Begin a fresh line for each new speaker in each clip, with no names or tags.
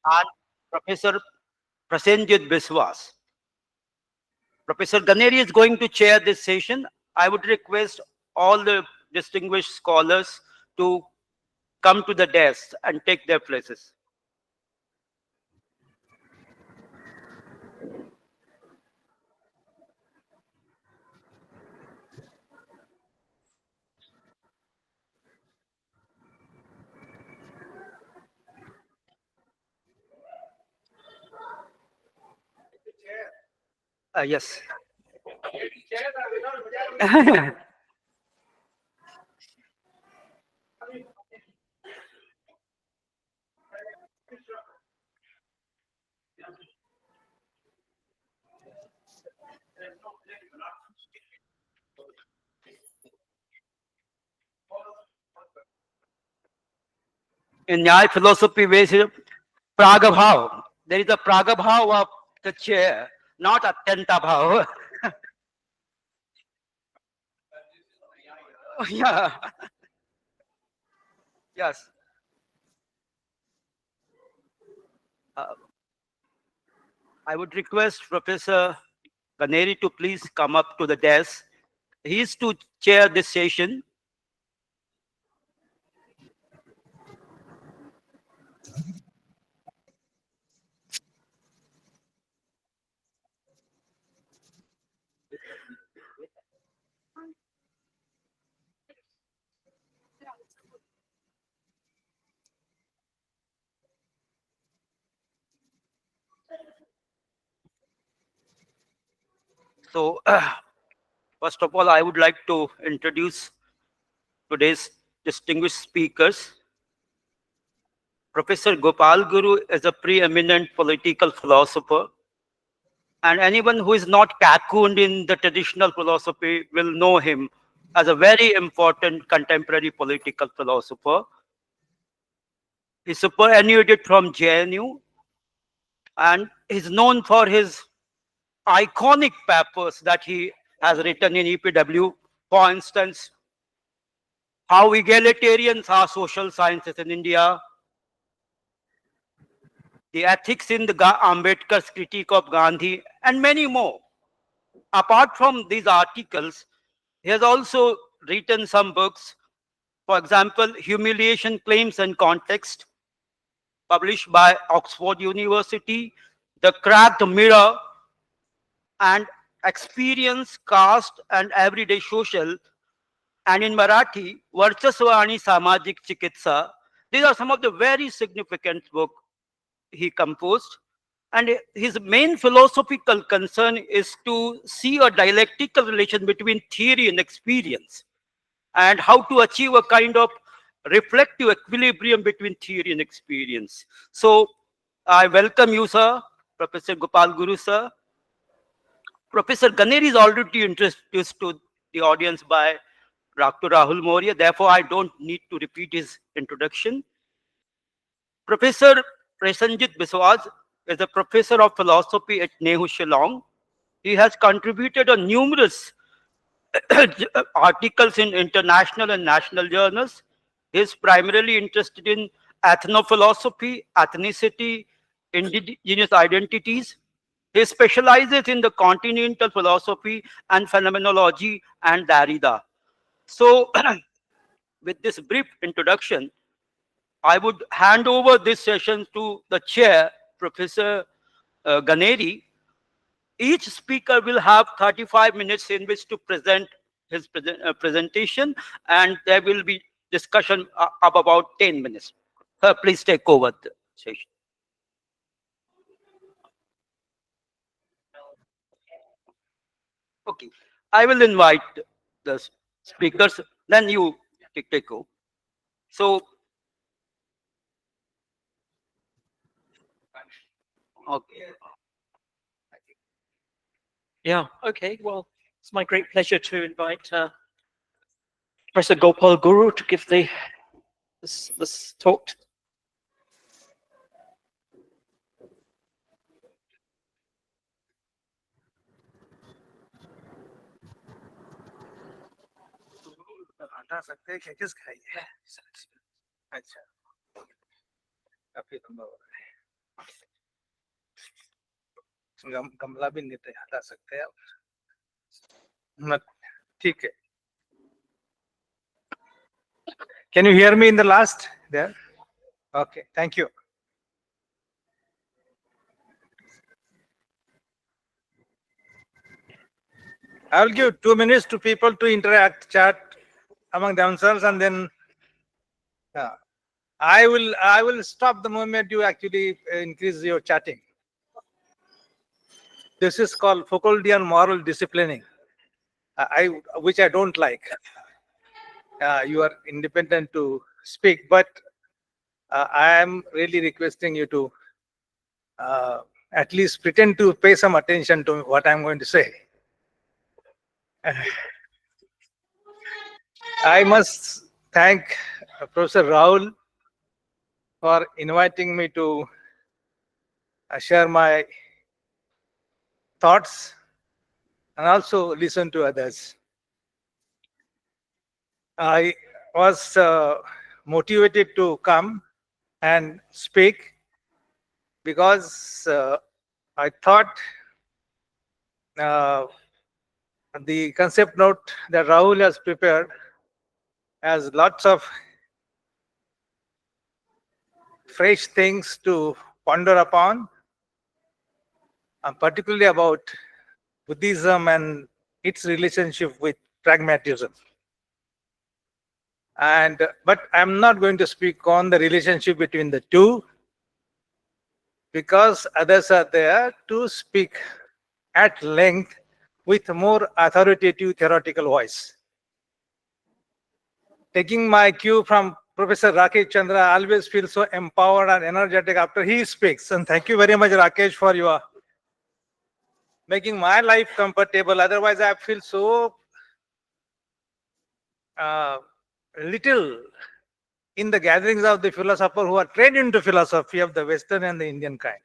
and Professor Prasenjit Biswas. Professor Ganeri is going to chair this session. I would request all the distinguished scholars to come to the desk and take their places. Yes. In Nyaya philosophy, Pragabhav. There is a Pragabhav of the chair, not Atyanta Bhav. Yeah. Yes. Uh, I would request Professor Ganeri to please come up to the desk. He is to chair this session. So, first of all, I would like to introduce today's distinguished speakers. Professor Gopal Guru is a preeminent political philosopher, and anyone who is not cocooned in the traditional philosophy will know him as a very important contemporary political philosopher. He superannuated from JNU and is known for his iconic papers that he has written in EPW. For instance, how egalitarians are social sciences in India, the ethics in the Ambedkar's critique of Gandhi, and many more. Apart from these articles, he has also written some books. For example, Humiliation Claims and Context, published by Oxford University, The Cracked Mirror, and Experience, Caste, and Everyday Social, and in Marathi, Varchasva ani Samajik Chikitsa. These are some of the very significant books he composed. And his main philosophical concern is to see a dialectical relation between theory and experience, and how to achieve a kind of reflective equilibrium between theory and experience. So I welcome you, sir, Professor Gopal Guru, sir. Professor Ganeri is already introduced to the audience by Dr. Rahul Moria. Therefore, I don't need to repeat his introduction. Professor Prasenjit Biswas is a professor of philosophy at NEHU Shillong. He has contributed on numerous articles in international and national journals. He is primarily interested in ethnophilosophy, ethnicity, indigenous identities. He specializes in the continental philosophy and phenomenology and Derrida. So, with this brief introduction, I would hand over this session to the chair, Professor Ganeri. Each speaker will have 35 minutes in which to present his presentation, and there will be discussion of about 10 minutes. Please take over the session. Okay, I will invite the speakers, then you take over. So, okay.
Yeah, okay. Well, it's my great pleasure to invite Professor Gopal Guru to give this talk.
हटा सकते हैं कि किस खाइए अच्छा काफी लंबा हो रहा है गमला भी नहीं हटा सकते आप ठीक है. Can you hear me in the last there? Okay, thank you. I will give 2 minutes to people to interact, chat among themselves, and then I will stop the moment you actually increase your chatting. This is called Foucauldian moral disciplining, which I don't like. You are independent to speak, but I am really requesting you to at least pretend to pay some attention to what I'm going to say. I must thank Professor Rahul for inviting me to share my thoughts and also listen to others. I was motivated to come and speak because I thought the concept note that Rahul has prepared has lots of fresh things to ponder upon, particularly about Buddhism and its relationship with pragmatism. But I'm not going to speak on the relationship between the two because others are there to speak at length with more authoritative theoretical voice. Taking my cue from Professor Rakesh Chandra, I always feel so empowered and energetic after he speaks. And thank you very much, Rakesh, for your making my life comfortable. Otherwise, I feel so little in the gatherings of the philosophers who are trained into philosophy of the Western and the Indian kind.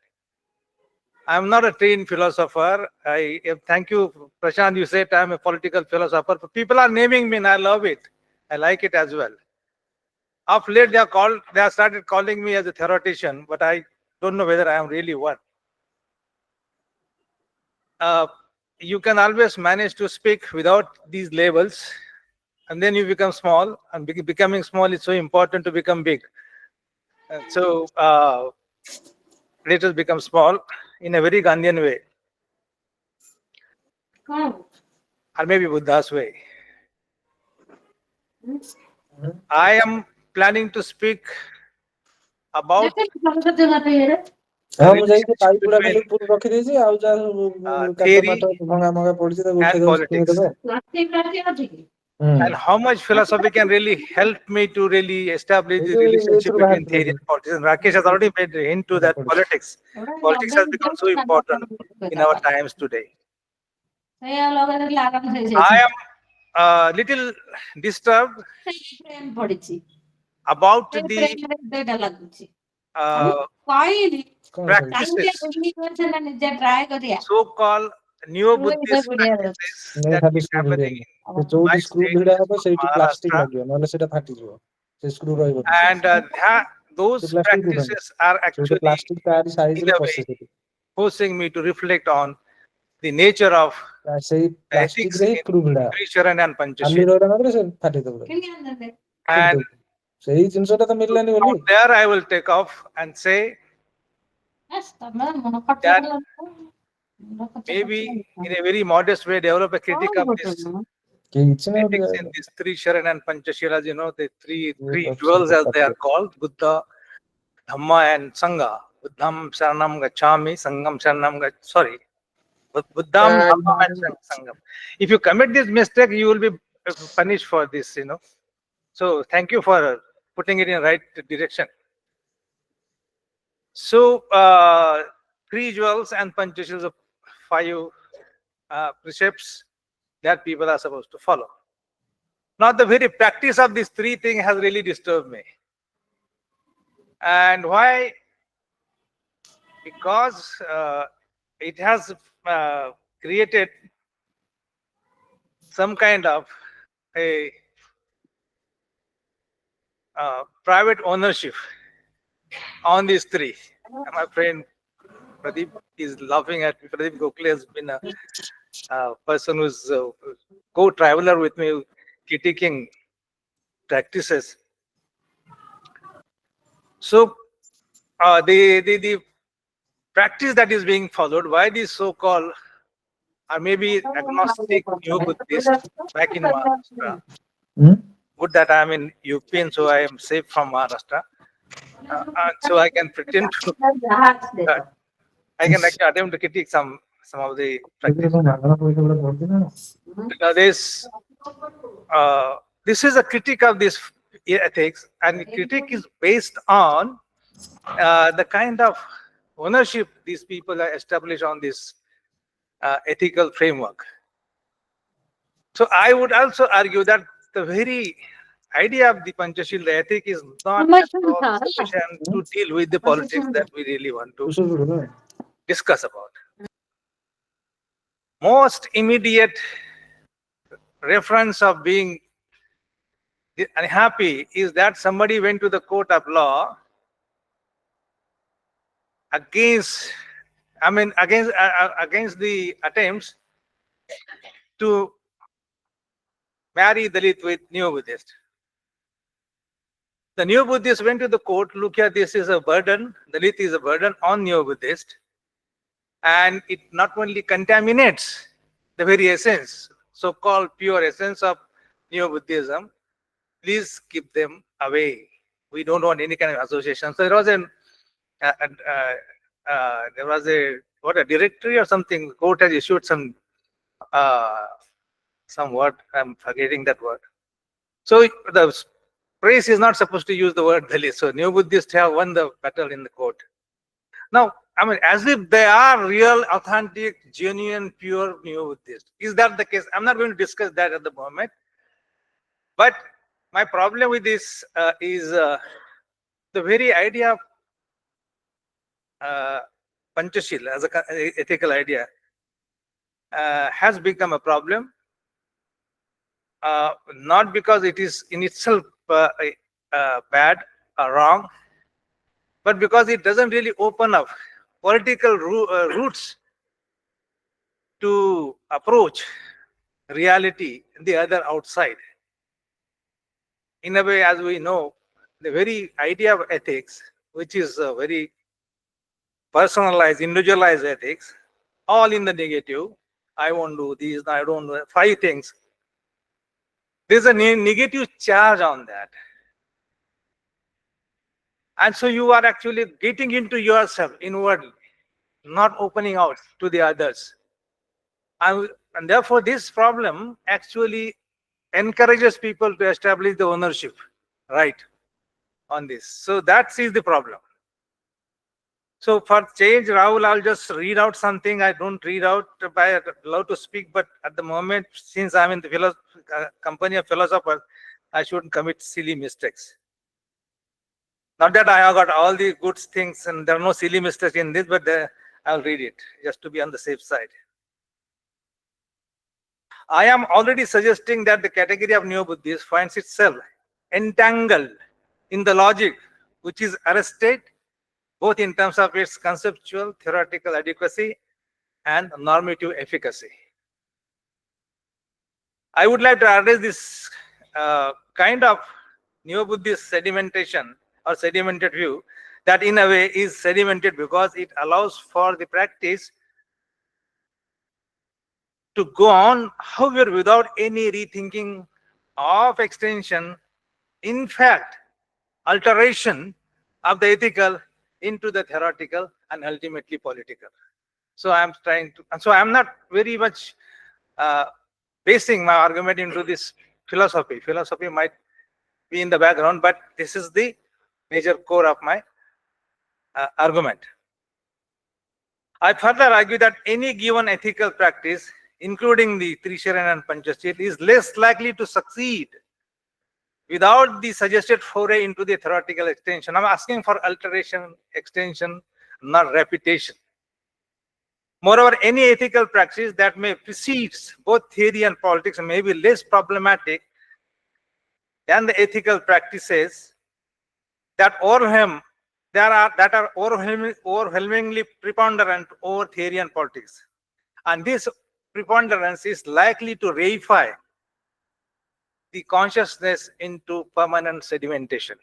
I'm not a trained philosopher. Thank you, Prashant. You said I'm a political philosopher. But people are naming me, and I love it. I like it as well. Of late, they have started calling me as a theoretician, but I don't know whether I am really one. You can always manage to speak without these labels, and then you become small. And becoming small is so important to become big. And so let us become small in a very Gandhian way, or maybe Buddha's way. I am planning to speak about
ହଁ ମୁଁ ଯାଇକି
relationship
pipe ଗୁଡା
between
ଖାଲି ଉପରୁ ରଖିଦେଇଛି ଆଉ ଯାହା ସବୁ କାଠ
theory
ମାଠ ଭଙ୍ଗା ମଙ୍ଗା ପଡିଛି ତାକୁ
and
ଉଠେଇଦବ
politics,
ଶୁଣିଦବ।
and how much philosophy can really help me to really establish the relationship
ଏଥିରୁ
between
ବାହାରିଥିଲା
theory and politics. And Rakesh has already made a hint to that politics. Politics has become so important in our times today. I am a little disturbed about the practices, so-called neo-Buddhist practices
ନାଇଁ
that
ଖାଲି
is
screw
happening
ଭିଡିବନି
in my
ଯୋଉଠି screw
state,
ଭିଡା
which is
ହବ
called
ସେଇଠି plastic
Maharashtra.
ଲାଗିବ ନହେଲେ ସେଟା ଫାଟିଯିବ ସେ screw ରହିବନି
And those
ପ୍ଲାଷ୍ଟିକ ଉଠେନି
practices are
ସେଇଟା
actually,
ପ୍ଲାଷ୍ଟିକ ତାରି
in
ସାଇଜରେ
a way,
ପଶେ ସେଠି
forcing me to reflect on the nature of
ସେଇ
ethics
ପ୍ଲାଷ୍ଟିକରେ ହିଁ
in
ସ୍କ୍ରୁ ଭିଡା
Sri and
ଖାଲି
Panchashila.
ରହିଲା ମାତ୍ରେ ସେ ଫାଟିଦବ
And
ସେଇ ଜିନିଷଟା ତ ମିଳିଲାନି ବୋଲି
from there, I will take off and say that maybe in a very modest way, develop a critique of this
କିଛି ନାହିଁ
ethics in these three Sharan and Panchashilas, the three jewels as they are called, Buddha, Dhamma and Sangha. Buddham Sharanam Gacchami, Sangam Sharanam sorry. Buddham, Dhamma and Sangam. If you commit this mistake, you will be punished for this, So thank you for putting it in the right direction. So three jewels and Panchashilas of 5 precepts that people are supposed to follow. Now, the very practice of these 3 things has really disturbed me. And why? Because it has created some kind of a private ownership on these 3. My friend Pradeep is laughing at me. Pradeep Gokhale has been a person who's a co-traveler with me, critiquing practices. So the practice that is being followed by these so-called or maybe agnostic new Buddhist back in Maharashtra.
Hmm?
Good that I'm in UP and so I am safe from Maharashtra. And so I can pretend to, uh, I can actually attempt to critique some of the practice. This this is a critique of this ethics, and the critique is based on the kind of ownership these people are established on this ethical framework. So I would also argue that the very idea of the Panchashila ethic is not at all sufficient to deal with the politics that we really want to discuss about. Most immediate reference of being unhappy is that somebody went to the court of law against, against the attempts to marry Dalit with Neo Buddhist. The Neo Buddhist went to the court, look here, this is a burden, Dalit is a burden on Neo Buddhist, and it not only contaminates the very essence, so-called pure essence of Neo Buddhism, please keep them away. We don't want any kind of association. So there was a directory or something. Court has issued some word. I'm forgetting that word. So the praise is not supposed to use the word Dalit. So Neo Buddhists have won the battle in the court. Now, I mean, as if they are real, authentic, genuine, pure Neo Buddhists. Is that the case? I'm not going to discuss that at the moment. But my problem with this is the very idea of Panchashila as an ethical idea has become a problem, not because it is in itself bad or wrong, but because it doesn't really open up political roots to approach reality the other outside. In a way, as we know, the very idea of ethics, which is a very personalized, individualized ethics, all in the negative. I won't do these, I don't do 5 things. There's a negative charge on that. And so you are actually getting into yourself inwardly, not opening out to the others. And therefore, this problem actually encourages people to establish the ownership right on this. So that is the problem. So for change, Rahul, I'll just read out something. I don't read out, I love to speak, but at the moment, since I'm in the company of philosophers, I shouldn't commit silly mistakes. Not that I have got all the good things and there are no silly mistakes in this, but I'll read it just to be on the safe side. I am already suggesting that the category of Neo-Buddhist finds itself entangled in the logic which is arrested both in terms of its conceptual, theoretical adequacy and normative efficacy. I would like to address this kind of Neo-Buddhist sedimentation or sedimented view that in a way is sedimented because it allows for the practice to go on, however, without any rethinking of extension, in fact, alteration of the ethical into the theoretical and ultimately political. So I'm trying to, and so I'm not very much basing my argument into this philosophy. Philosophy might be in the background, but this is the major core of my argument. I further argue that any given ethical practice, including the Trisharan and Panchashila, is less likely to succeed without the suggested foray into the theoretical extension. I'm asking for alteration, extension, not repetition. Moreover, any ethical practice that may precede both theory and politics may be less problematic than the ethical practices that overwhelm that are overwhelmingly preponderant over theory and politics. And this preponderance is likely to reify the consciousness into permanent sedimentation.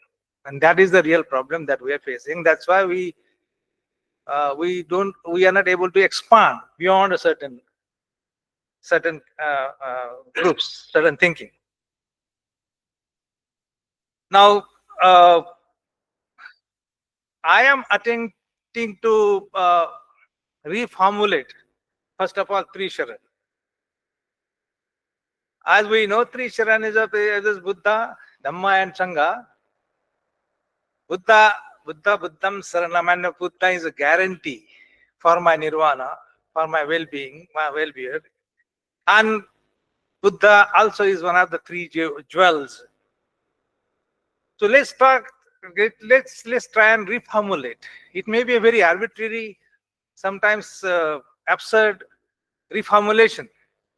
And that is the real problem that we are facing. That's why we are not able to expand beyond a certain groups, certain thinking. Now, I am attempting to reformulate, first of all, three Sharan. As we know, three Sharan is Buddha, Dhamma, and Sangha. Buddha, Buddham, Saranam, and Buddha is a guarantee for my nirvana, for my well-being, my well-being. And Buddha also is one of the three jewels. So let's talk. Let's try and reformulate. It may be a very arbitrary, sometimes absurd reformulation.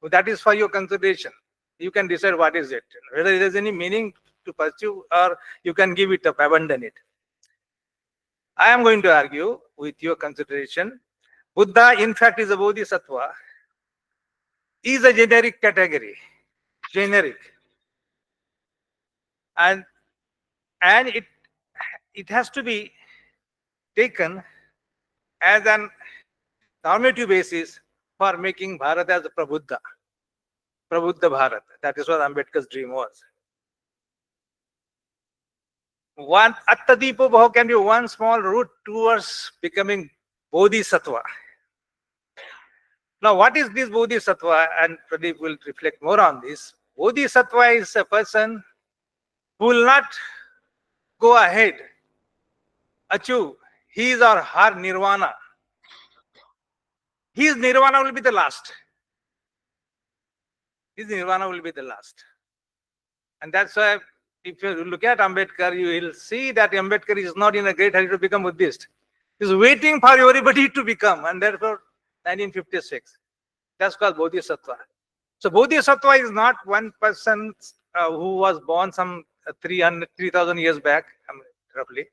But that is for your consideration. You can decide what is it, whether there is any meaning to pursue, or you can give it up, abandon it. I am going to argue with your consideration. Buddha, in fact, is a bodhisattva, is a generic category, generic, and it has to be taken as an normative basis for making Bharat as a Prabuddha Bharat. That is what Ambedkar's dream was. One Attadipo Bhav can be one small route towards becoming Bodhisattva. Now, what is this Bodhisattva? And Pradeep will reflect more on this. Bodhisattva is a person who will not go ahead, achieve his or her nirvana. His nirvana will be the last. His nirvana will be the last. And that's why, if you look at Ambedkar, you will see that Ambedkar is not in a great hurry to become Buddhist. He's waiting for everybody to become, and therefore 1956. That's called Bodhisattva. So Bodhisattva is not one person who was born some 3,000 years back, roughly.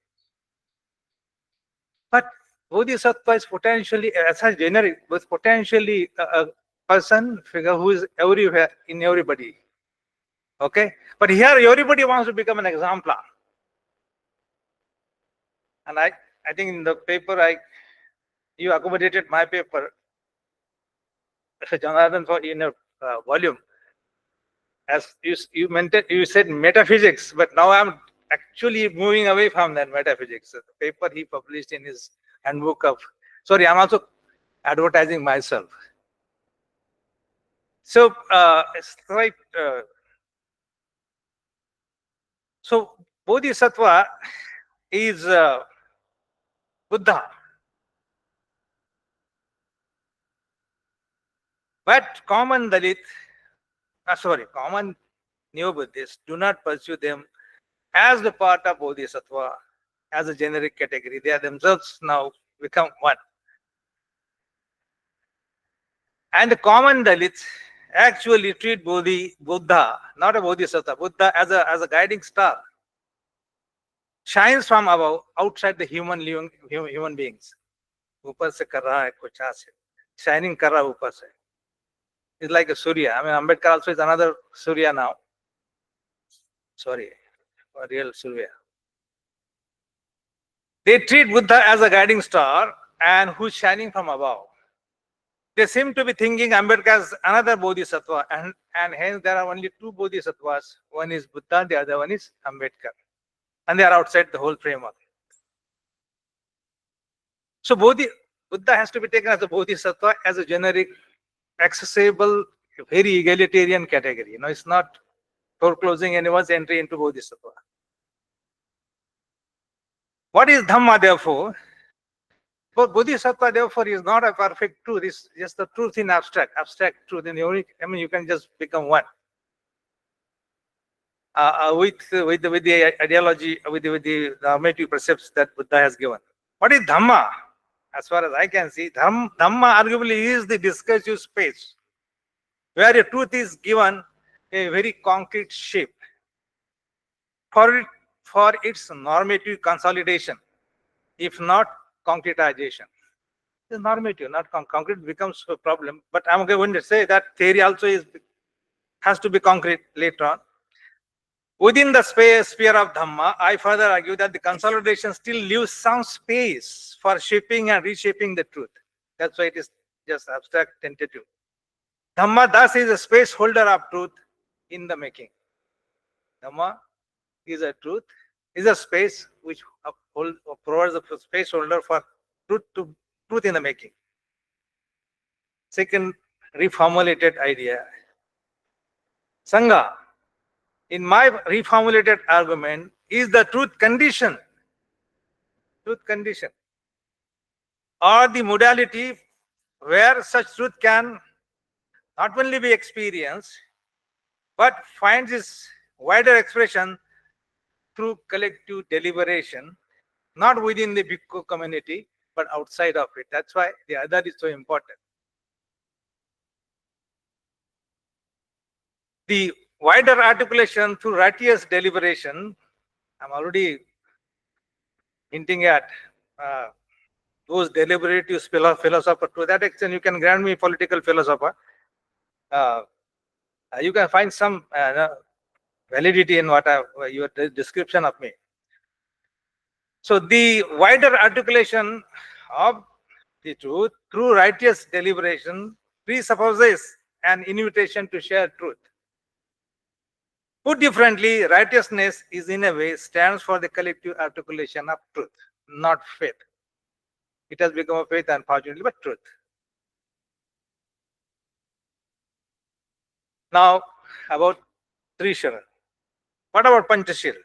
But Bodhisattva is potentially, as a generic, was potentially a person, figure who is everywhere in everybody. Okay? But here everybody wants to become an exemplar. And I think in the paper, you accommodated my paper, Jonathan, for in a volume. As you said metaphysics, but now I'm actually moving away from that metaphysics. The paper he published in his handbook of, sorry, I'm also advertising myself. So it's right. So Bodhisattva is Buddha. But common Neo-Buddhists do not pursue them as the part of Bodhisattva, as a generic category. They are themselves now become one. And the common Dalits actually treat Buddha, not a Bodhisattva, Buddha as a guiding star. Shines from above, outside the human beings. Upar se kar raha hai kuch aise. Shining kar raha upar se. It's like a Surya. I mean, Ambedkar also is another Surya now. Sorry, a real Surya. They treat Buddha as a guiding star and who's shining from above. They seem to be thinking Ambedkar as another Bodhisattva, and hence there are only two Bodhisattvas. One is Buddha, the other one is Ambedkar. And they are outside the whole framework. So Buddha has to be taken as a Bodhisattva, as a generic, accessible, very egalitarian category. It's not foreclosing anyone's entry into Bodhisattva. What is Dhamma, therefore? But Bodhisattva, therefore, is not a perfect truth. It's just the truth in abstract truth. You can just become one. With the ideology, with the normative precepts that Buddha has given. What is Dhamma? As far as I can see, Dhamma arguably is the discursive space where a truth is given a very concrete shape for its normative consolidation. if not concretization. It's normative, not concrete becomes a problem. But I'm going to say that theory also has to be concrete later on. Within the sphere of Dhamma, I further argue that the consolidation still leaves some space for shaping and reshaping the truth. That's why it is just abstract, tentative. Dhamma thus is a space holder of truth in the making. Dhamma is a truth, is a space which provides a space holder for truth in the making. Second reformulated idea. Sangha, in my reformulated argument, is the truth condition, or the modality where such truth can not only be experienced, but finds its wider expression through collective deliberation, not within the Bhikkhu community, but outside of it. That's why the other is so important. The wider articulation through righteous deliberation, I'm already hinting at those deliberative philosopher. To that extent, you can grant me political philosopher. You can find some validity in what your description of me. So the wider articulation of the truth through righteous deliberation presupposes an invitation to share truth. Put differently, righteousness is in a way stands for the collective articulation of truth, not faith. It has become a faith, unfortunately, but truth. Now, about Trishara. What about Panchashil?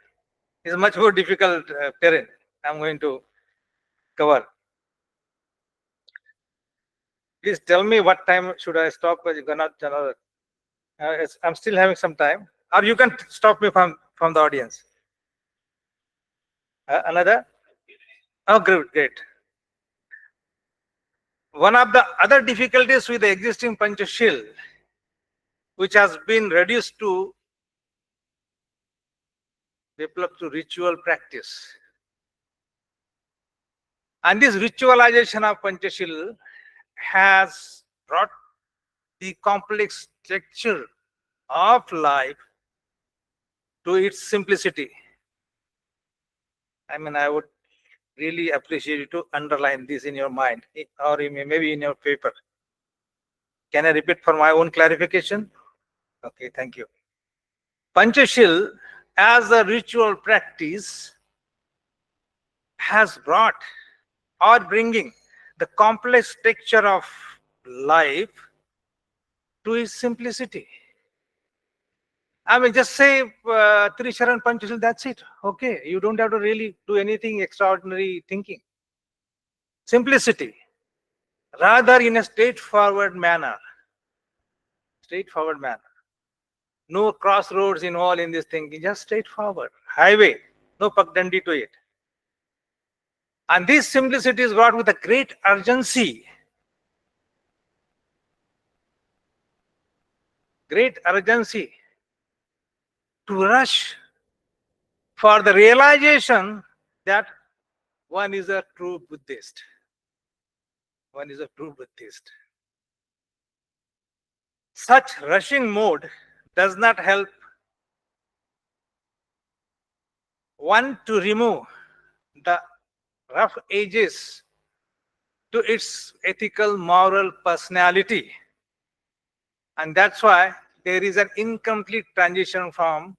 It's much more difficult terrain. I'm going to cover. Please tell me what time should I stop? I'm still having some time. Or you can stop me from the audience. Another? Oh, great. One of the other difficulties with the existing Panchashil, which has been reduced to developed to ritual practice. And this ritualization of Panchashil has brought the complex structure of life to its simplicity. I mean, I would really appreciate you to underline this in your mind, or maybe in your paper. Can I repeat for my own clarification? Okay, thank you. Panchashil, as a ritual practice, has brought or bringing the complex texture of life to its simplicity. I mean, just say Trisharan Panchashil, that's it. Okay, you don't have to really do anything extraordinary thinking. Simplicity, rather in a straightforward manner. Straightforward manner. No crossroads involved in this thinking, just straightforward. Highway, no pakdandi to it. And this simplicity is brought with a great urgency. Great urgency to rush for the realization that one is a true Buddhist. One is a true Buddhist. Such rushing mode does not help one to remove the rough edges to its ethical, moral personality. And that's why there is an incomplete transition from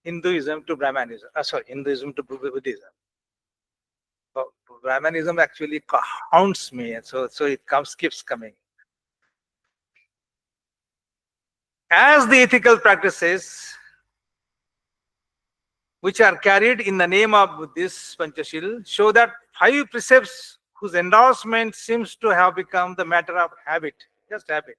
Hinduism to Brahmanism. Hinduism to Buddhism. Brahmanism actually haunts me, and so it keeps coming. As the ethical practices which are carried in the name of this Panchashil show that 5 precepts whose endorsement seems to have become the matter of habit, just habit.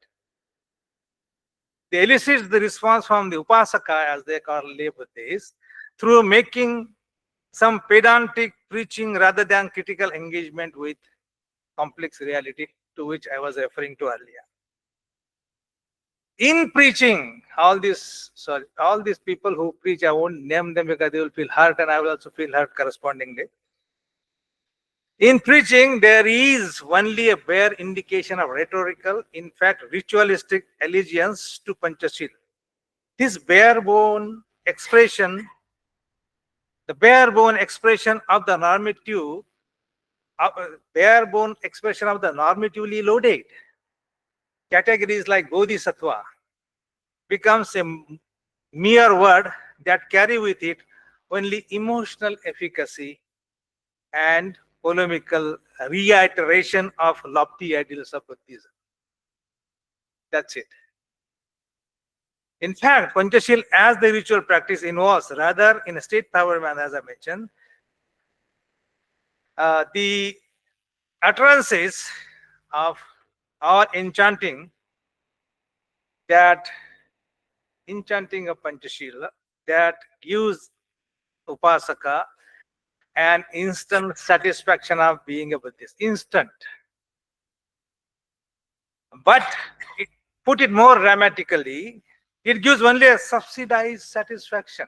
They elicit the response from the Upasaka, as they call lay Buddhists, through making some pedantic preaching rather than critical engagement with complex reality, to which I was referring to earlier. In preaching, all these people who preach, I won't name them because they will feel hurt and I will also feel hurt correspondingly. In preaching, there is only a bare indication of rhetorical, in fact, ritualistic allegiance to Panchashil. This the bare bone expression of the normative, bare bone expression of the normatively loaded categories like Bodhisattva becomes a mere word that carry with it only emotional efficacy and polemical reiteration of lofty ideals of Buddhism. That's it. In fact, Panchashil as the ritual practice involves rather in a state power manner, as I mentioned, the utterances of or that enchanting of Panchashila that gives Upasaka an instant satisfaction of being a Buddhist. Instant. But put it more dramatically, it gives only a subsidized satisfaction.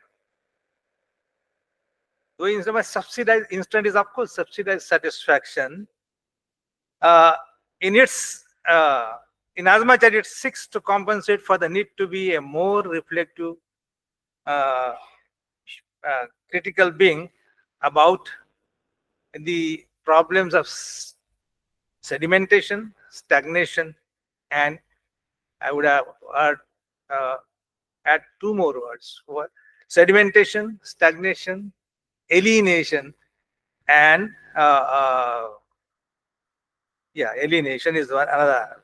So instead of subsidized, instant is of course subsidized satisfaction. In its in as much as it seeks to compensate for the need to be a more reflective, uh, critical being about the problems of sedimentation, stagnation, and I would have add two more words: sedimentation, stagnation, alienation, and alienation is one another.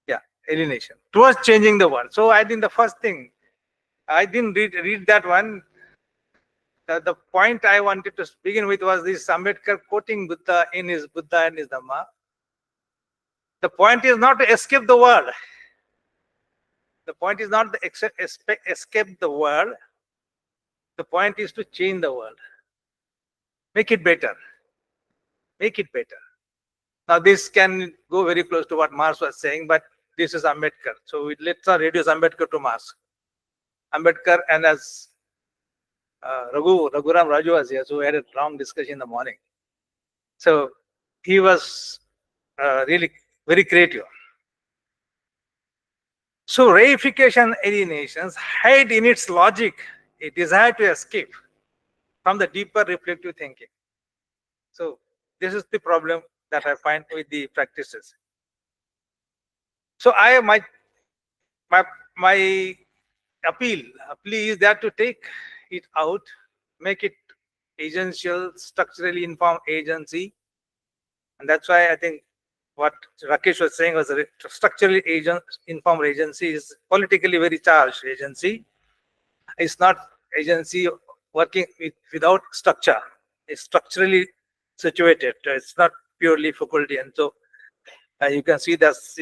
Yeah, alienation towards changing the world. So I think the first thing I didn't read that one. The point I wanted to begin with was this Ambedkar quoting Buddha and his Dhamma. The point is not to escape the world. The point is not to escape the world. The point is to change the world. Make it better. Make it better. Now this can go very close to what Marx was saying, but this is Ambedkar. So let's not reduce Ambedkar to Marx. Ambedkar, and as Raghuram Raju was here, so we had a long discussion in the morning. So he was really very creative. So reification alienations hide in its logic a desire to escape from the deeper reflective thinking. So this is the problem that I find with the practices. So my appeal is that to take it out, make it agential, structurally informed agency, and that's why I think what Rakesh was saying was a structurally informed agency is politically very charged agency. It's not agency working without structure. It's structurally situated. It's not purely Foucauldian. So you can see that's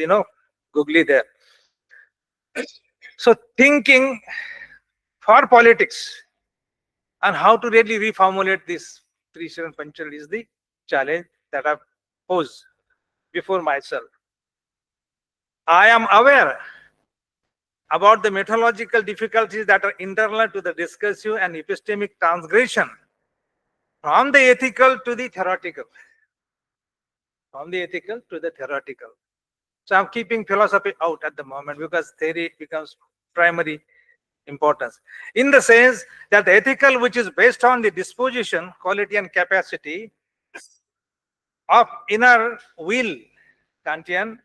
googly there. So thinking for politics and how to really reformulate this Trishan Panchal is the challenge that I've posed before myself. I am aware about the methodological difficulties that are internal to the discursive and epistemic transgression from the ethical to the theoretical. From the ethical to the theoretical. So I'm keeping philosophy out at the moment because theory becomes primary importance. In the sense that the ethical, which is based on the disposition, quality, and capacity of inner will, Kantian,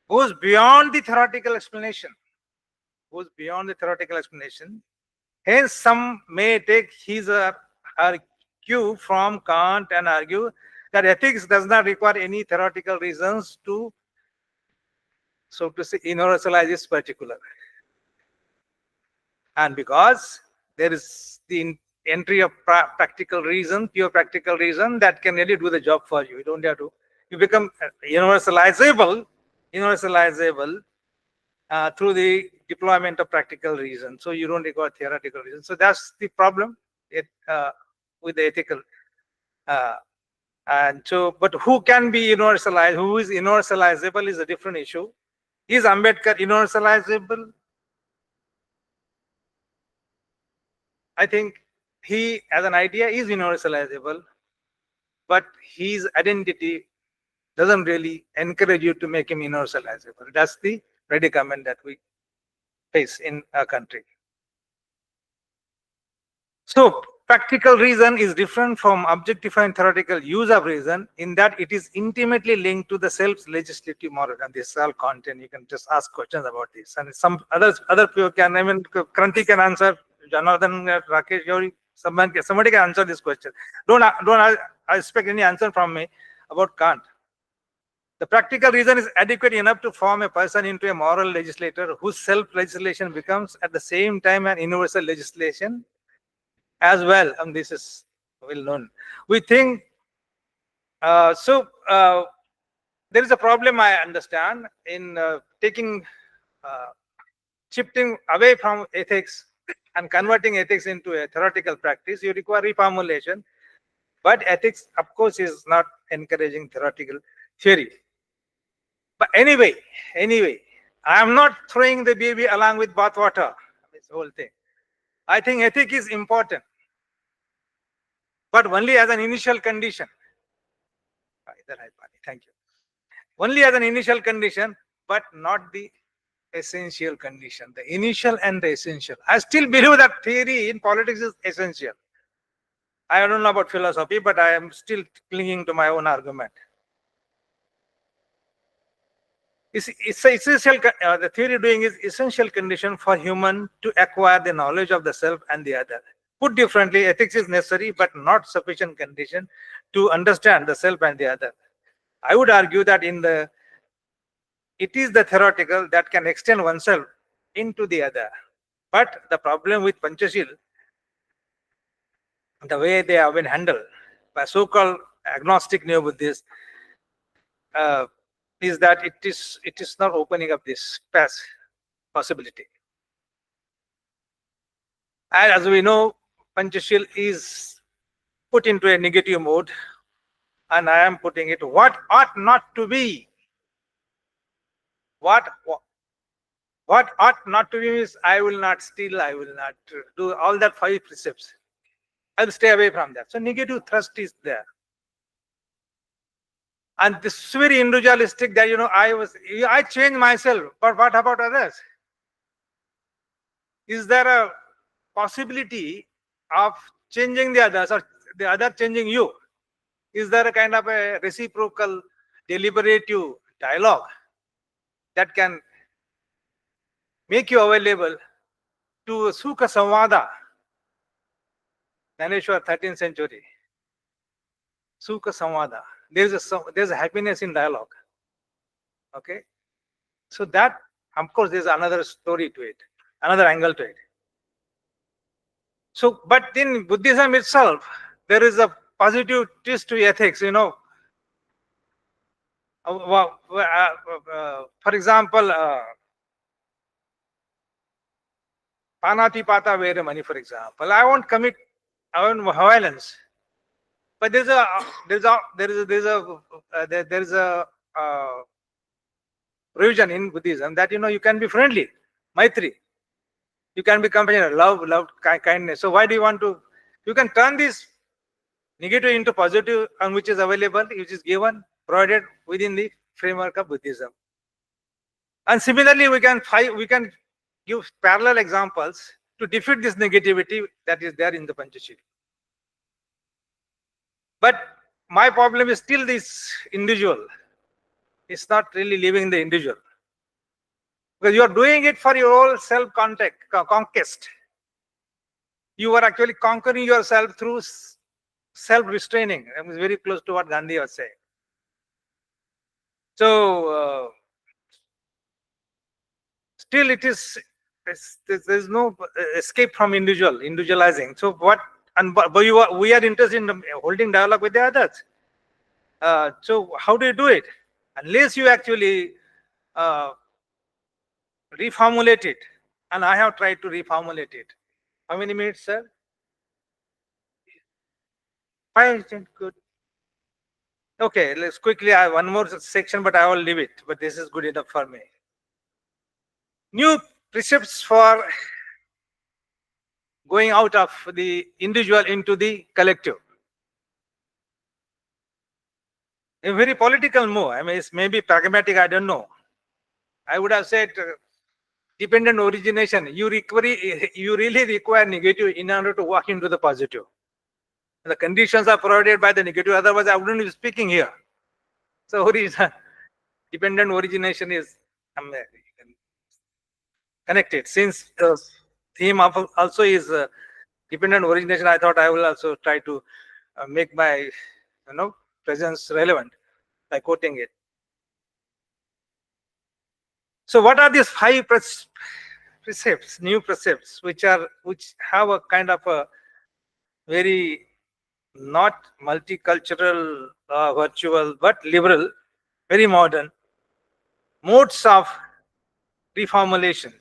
goes beyond the theoretical explanation. Goes beyond the theoretical explanation. Hence, some may take his or her cue from Kant and argue that ethics does not require any theoretical reasons to, so to say, universalize this particular. And because there is the entry of practical reason, pure practical reason that can really do the job for you. You don't have to. You become universalizable through the deployment of practical reason. So you don't require theoretical reason. So that's the problem with the ethical. And so, but who can be universalized? Who is universalizable is a different issue. Is Ambedkar universalizable? I think he, as an idea, is universalizable. but his identity doesn't really encourage you to make him universal as well. That's the predicament that we face in our country. So practical reason is different from objectifying theoretical use of reason in that it is intimately linked to the self-legislative moral. And this is all content. You can just ask questions about this. And some other people can, I mean, Kranti can answer, Jonathan, Rakesh, somebody can answer this question. Don't expect any answer from me about Kant. The practical reason is adequate enough to form a person into a moral legislator whose self-legislation becomes at the same time an universal legislation as well, and this is well known. We think there is a problem, I understand, in taking shifting away from ethics and converting ethics into a theoretical practice. You require reformulation, but ethics, of course, is not encouraging theoretical theory. But anyway, I am not throwing the baby along with bathwater. This whole thing. I think ethics is important, but only as an initial condition. Thank you. Only as an initial condition, but not the essential condition. The initial and the essential. I still believe that theory in politics is essential. I don't know about philosophy, but I am still clinging to my own argument. It's essential. The theory doing is essential condition for human to acquire the knowledge of the self and the other. Put differently, ethics is necessary, but not sufficient condition to understand the self and the other. I would argue that it is the theoretical that can extend oneself into the other. But the problem with Panchashil, the way they have been handled by so-called agnostic neo-Buddhists, is that it is not opening up this possibility. And as we know, Panchashil is put into a negative mode, and I am putting it what ought not to be. What ought not to be is I will not steal, I will not do all that 5 precepts. I will stay away from that. So negative thrust is there. And this is very individualistic that, I change myself, but what about others? Is there a possibility of changing the others or the other changing you? Is there a kind of a reciprocal, deliberative dialogue that can make you available to Sukha Samvada? Naneshwar, 13th century. Sukha Samvada. There's a happiness in dialogue. Okay? So that, of course, there's another story to it, another angle to it. So, but in Buddhism itself, there is a positive twist to ethics, for example, Panatipata Veramani, for example. I won't commit violence, but there is a provision in Buddhism that you can be friendly, Maitri. You can be compassionate, love, kindness. So why do you want to? You can turn this negative into positive, and which is available, which is given, provided within the framework of Buddhism. And similarly, we can give parallel examples to defeat this negativity that is there in the Panchashila. But my problem is still this individual. It's not really leaving the individual. Because you are doing it for your own self-conquest. You are actually conquering yourself through self-restraining. That was very close to what Gandhi was saying. So, still there's no escape from individualizing. So we are interested in holding dialogue with the others. So how do you do it? Unless you actually reformulate it. And I have tried to reformulate it. How many minutes, sir? 5 minutes, good. Okay, let's quickly, I have one more section, but I will leave it. But this is good enough for me. New precepts for going out of the individual into the collective. A very political move. I mean, it's maybe pragmatic, I don't know. I would have said dependent origination. You really require negative in order to walk into the positive. The conditions are provided by the negative, otherwise I wouldn't be speaking here. So dependent origination is connected. Since the theme of also is dependent origination, I thought I will also try to make my presence relevant by quoting it. So what are these five precepts, new precepts, which have a kind of a very not multicultural, virtual, but liberal, very modern modes of reformulation?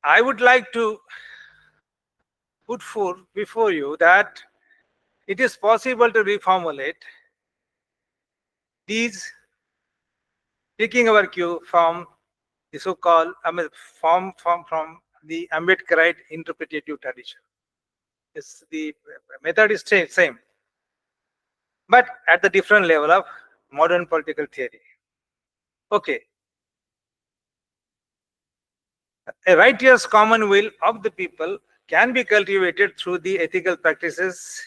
I would like to put forth before you that it is possible to reformulate these, taking our cue from the so-called, from the Ambedkarite interpretative tradition. The method is same, but at the different level of modern political theory. Okay. A righteous common will of the people can be cultivated through the ethical practices,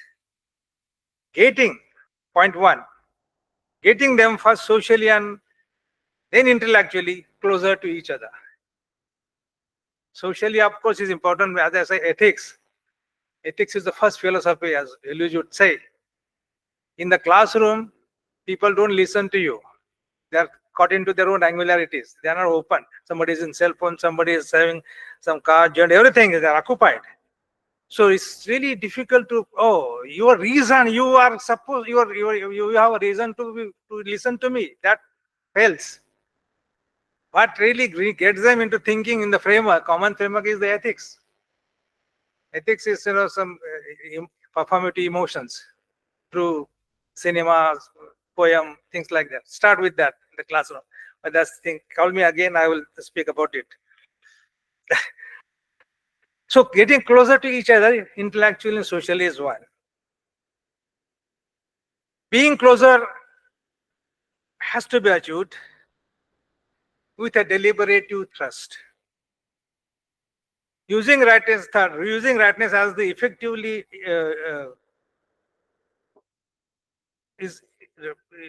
point one, getting them first socially and then intellectually closer to each other. Socially, of course, is important. As I say, ethics. Ethics is the first philosophy, as Deleuze would say. In the classroom, people don't listen to you. They are caught into their own angularities. They are not open. Somebody is in cell phone, somebody is having some car, and everything. They are occupied. So it's really difficult to, your reason, you have a reason to listen to me. That fails. What really gets them into thinking in the framework, common framework, is the ethics. Ethics is some performative emotions through cinema, poem, things like that. Start with that in the classroom. But that's the thing. Call me again, I will speak about it. So getting closer to each other intellectually and socially is one. Being closer has to be achieved with a deliberative trust. Using rightness as the effectively is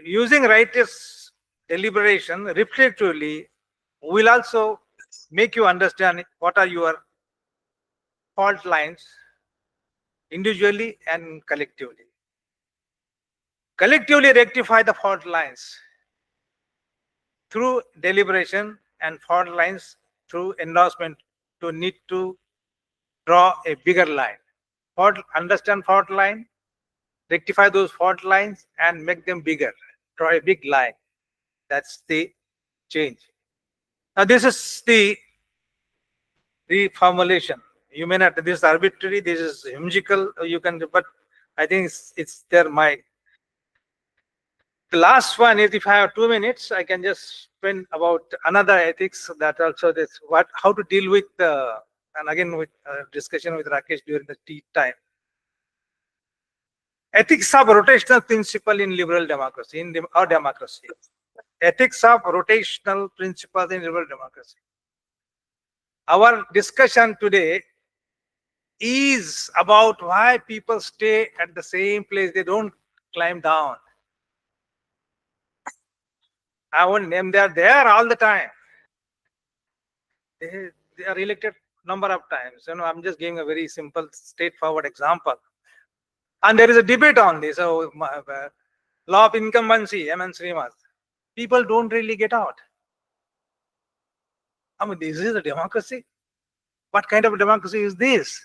using righteous deliberation reflectively will also make you understand what are your fault lines individually and collectively. Collectively rectify the fault lines through deliberation, and fault lines through endorsement to need to draw a bigger line. Understand fault line, rectify those fault lines and make them bigger. Draw a big line. That's the change. Now this is the reformulation. You may not, this is arbitrary, this is whimsical, you can, but I think it's there. The last one is, if I have 2 minutes, I can just spend about another ethics that also this how to deal with and again with discussion with Rakesh during the tea time. Ethics of rotational principle in liberal democracy, our democracy. Ethics of rotational principles in liberal democracy. Our discussion today is about why people stay at the same place. They don't climb down. I won't name, they are there all the time. They are elected number of times. I'm just giving a very simple, straightforward example. And there is a debate on this. So, law of incumbency, M.N. Srimas. People don't really get out. I mean, this is a democracy. What kind of a democracy is this?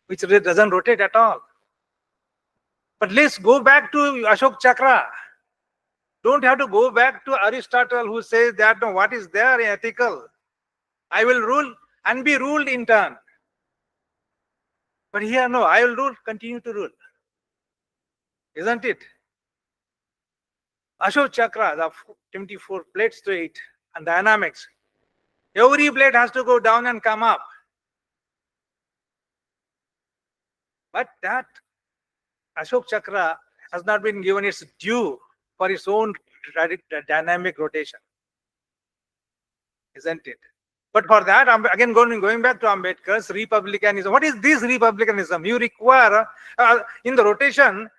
Which doesn't rotate at all. But let's go back to Ashok Chakra. Don't have to go back to Aristotle, who says that no, what is there ethical? I will rule and be ruled in turn. But here, no, I will rule, continue to rule. Isn't it? Ashok Chakra, the 24 plates to it, and dynamics. Every plate has to go down and come up. But that Ashok Chakra has not been given its due for its own dynamic rotation, isn't it? But for that, again going back to Ambedkar's republicanism. What is this republicanism? You require in the rotation,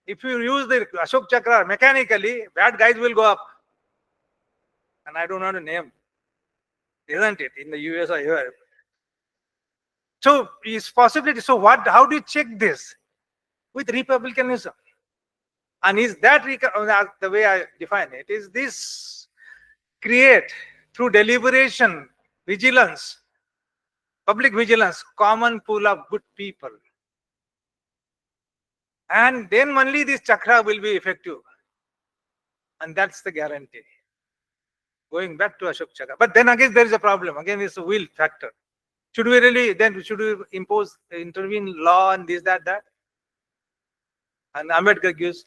if you use the Ashok Chakra mechanically, bad guys will go up. And I don't know the name, isn't it? In the US or Europe. So it's possibility. So what? How do you check this? With republicanism. And is that the way I define it? Is this create through deliberation, vigilance, public vigilance, common pool of good people, and then only this chakra will be effective, and that's the guarantee. Going back to Ashok Chakra, but then again there is a problem. Again, it's a will factor. Should we really then should we impose intervene law and this that? And Ambedkar gives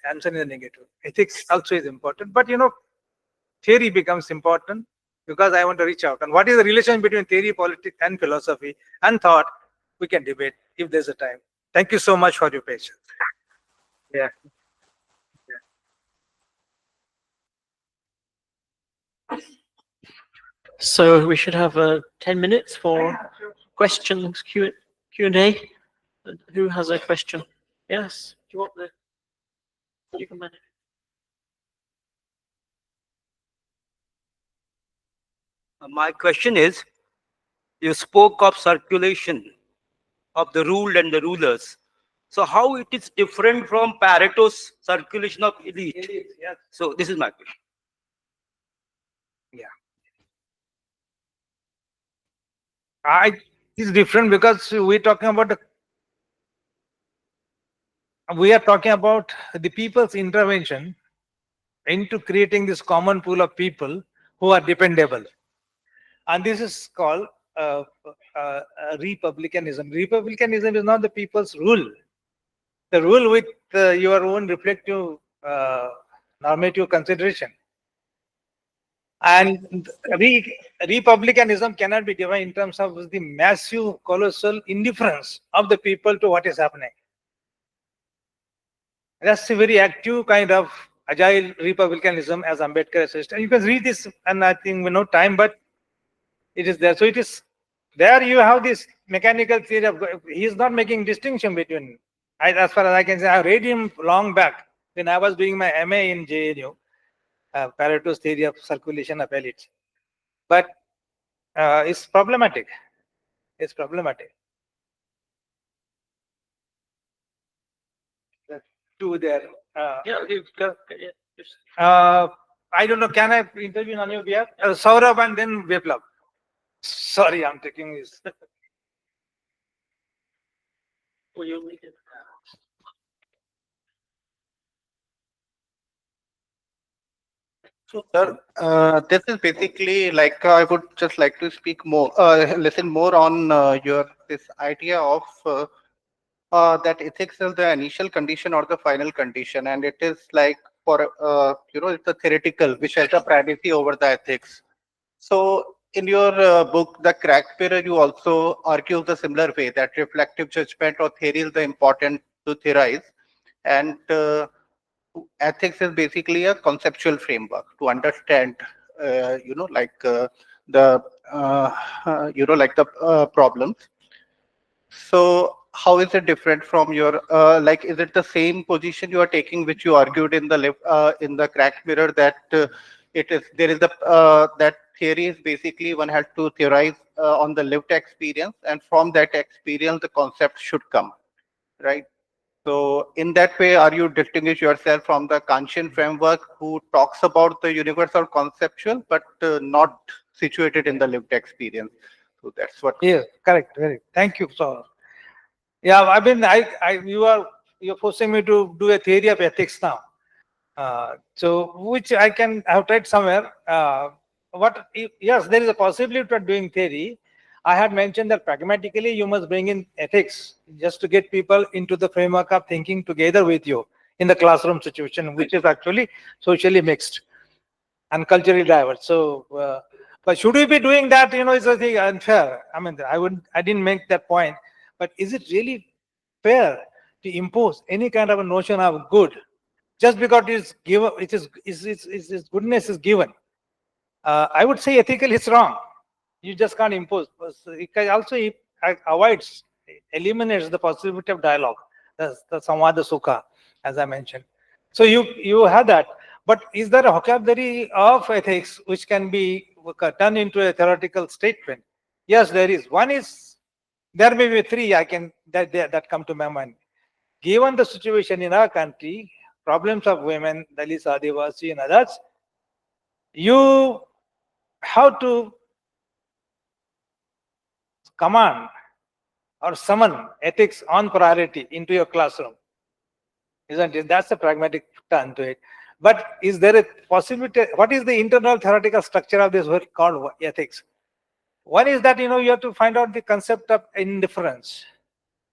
answer in the negative. Ethics also is important, but theory becomes important because I want to reach out. And what is the relation between theory, politics, and philosophy and thought? We can debate if there's a time. Thank you so much for your patience. Yeah.
So we should have 10 minutes for questions, Q&A. Who has a question? Yes. Do you want the? You can manage.
My question is, you spoke of circulation of the ruled and the rulers. So how it is different from Pareto's circulation of elite?
Yes.
So this is my question.
Yeah. It's different because we are talking about the people's intervention into creating this common pool of people who are dependable, and this is called republicanism. Republicanism is not the people's rule. The rule with your own reflective normative consideration. And republicanism cannot be defined in terms of the massive, colossal indifference of the people to what is happening. That's a very active kind of agile republicanism, as Ambedkar says. And you can read this, and I think we no time, but it is there. So it is there. You have this mechanical theory of. He is not making distinction between. As far as I can say, I read him long back when I was doing my MA in JNU, Pareto's theory of circulation of elites. But it's problematic. It's problematic. The two there.
Yeah, you go. Yeah, just-
I don't know. Can I intervene on your behalf? Saurabh and then Viplav. Sorry, I'm taking this.
will you lead it?
Sir, this is basically like I would just like to speak more, listen more on your this idea of that ethics is the initial condition or the final condition, and it is like for it's a theoretical which has a primacy over the ethics. So in your book, The Cracked Mirror, you also argue the similar way that reflective judgment or theory is the important to theorize, and ethics is basically a conceptual framework to understand the problems. So how is it different from your like is it the same position you are taking which you argued in the in the Cracked Mirror, that it is there is the that theory is basically one has to theorize on the lived experience, and from that experience the concept should come, right? So in that way, are you distinguish yourself from the Kantian framework who talks about the universal conceptual, but not situated in the lived experience? So that's what.
Yes, correct. Very. Thank you, sir. Yeah, you're forcing me to do a theory of ethics now. So which I have tried somewhere. Yes, there is a possibility of doing theory. I had mentioned that pragmatically you must bring in ethics just to get people into the framework of thinking together with you in the classroom situation, which is actually socially mixed and culturally diverse. So, but should we be doing that? It's a thing unfair. I mean, I didn't make that point. But is it really fair to impose any kind of a notion of good just because it is given, its goodness is given. I would say ethically it's wrong. You just can't impose. It can also avoids, eliminates the possibility of dialogue, the samvada sukha, as I mentioned. So you have that. But is there a vocabulary of ethics which can be turned into a theoretical statement? Yes, there is. One is, there may be three I can that come to my mind. Given the situation in our country, problems of women, Dalits, Adivasi, and others, you have to command or summon ethics on priority into your classroom, isn't it? That's the pragmatic turn to it. But is there a possibility? What is the internal theoretical structure of this word called ethics? One is that you have to find out the concept of indifference,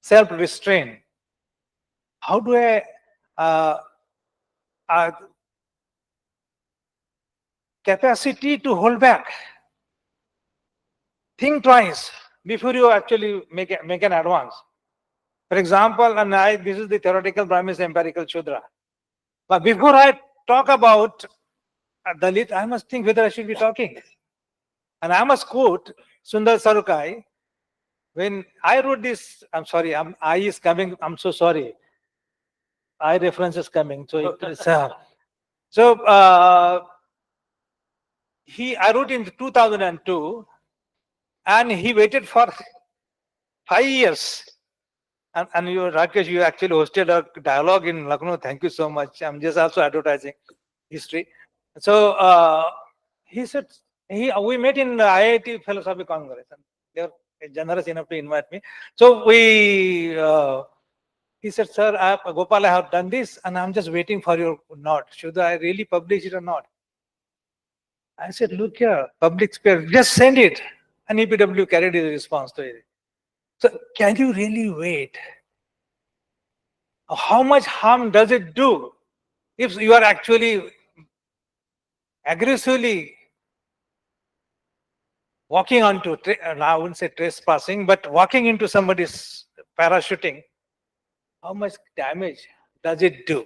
self-restraint. How do I capacity to hold back? Think twice before you actually make an advance. For example, and this is the theoretical Brahmins empirical Shudra. But before I talk about Dalit, I must think whether I should be talking. And I must quote Sundar Sarukai. When I wrote this, I'm sorry, I is coming, I'm so sorry. I reference is coming. So I wrote in 2002, and he waited for 5 years. And you, Rakesh, you actually hosted a dialogue in Lucknow. Thank you so much. I'm just also advertising history. So he said, we met in the IIT Philosophy Congress, and they were generous enough to invite me. So he said, sir, Gopal, I have done this, and I'm just waiting for your nod. Should I really publish it or not? I said, look here, public sphere, just send it. And EPW carried his response to it. So can you really wait? How much harm does it do if you are actually aggressively walking onto, I wouldn't say trespassing, but walking into somebody's parachuting? How much damage does it do?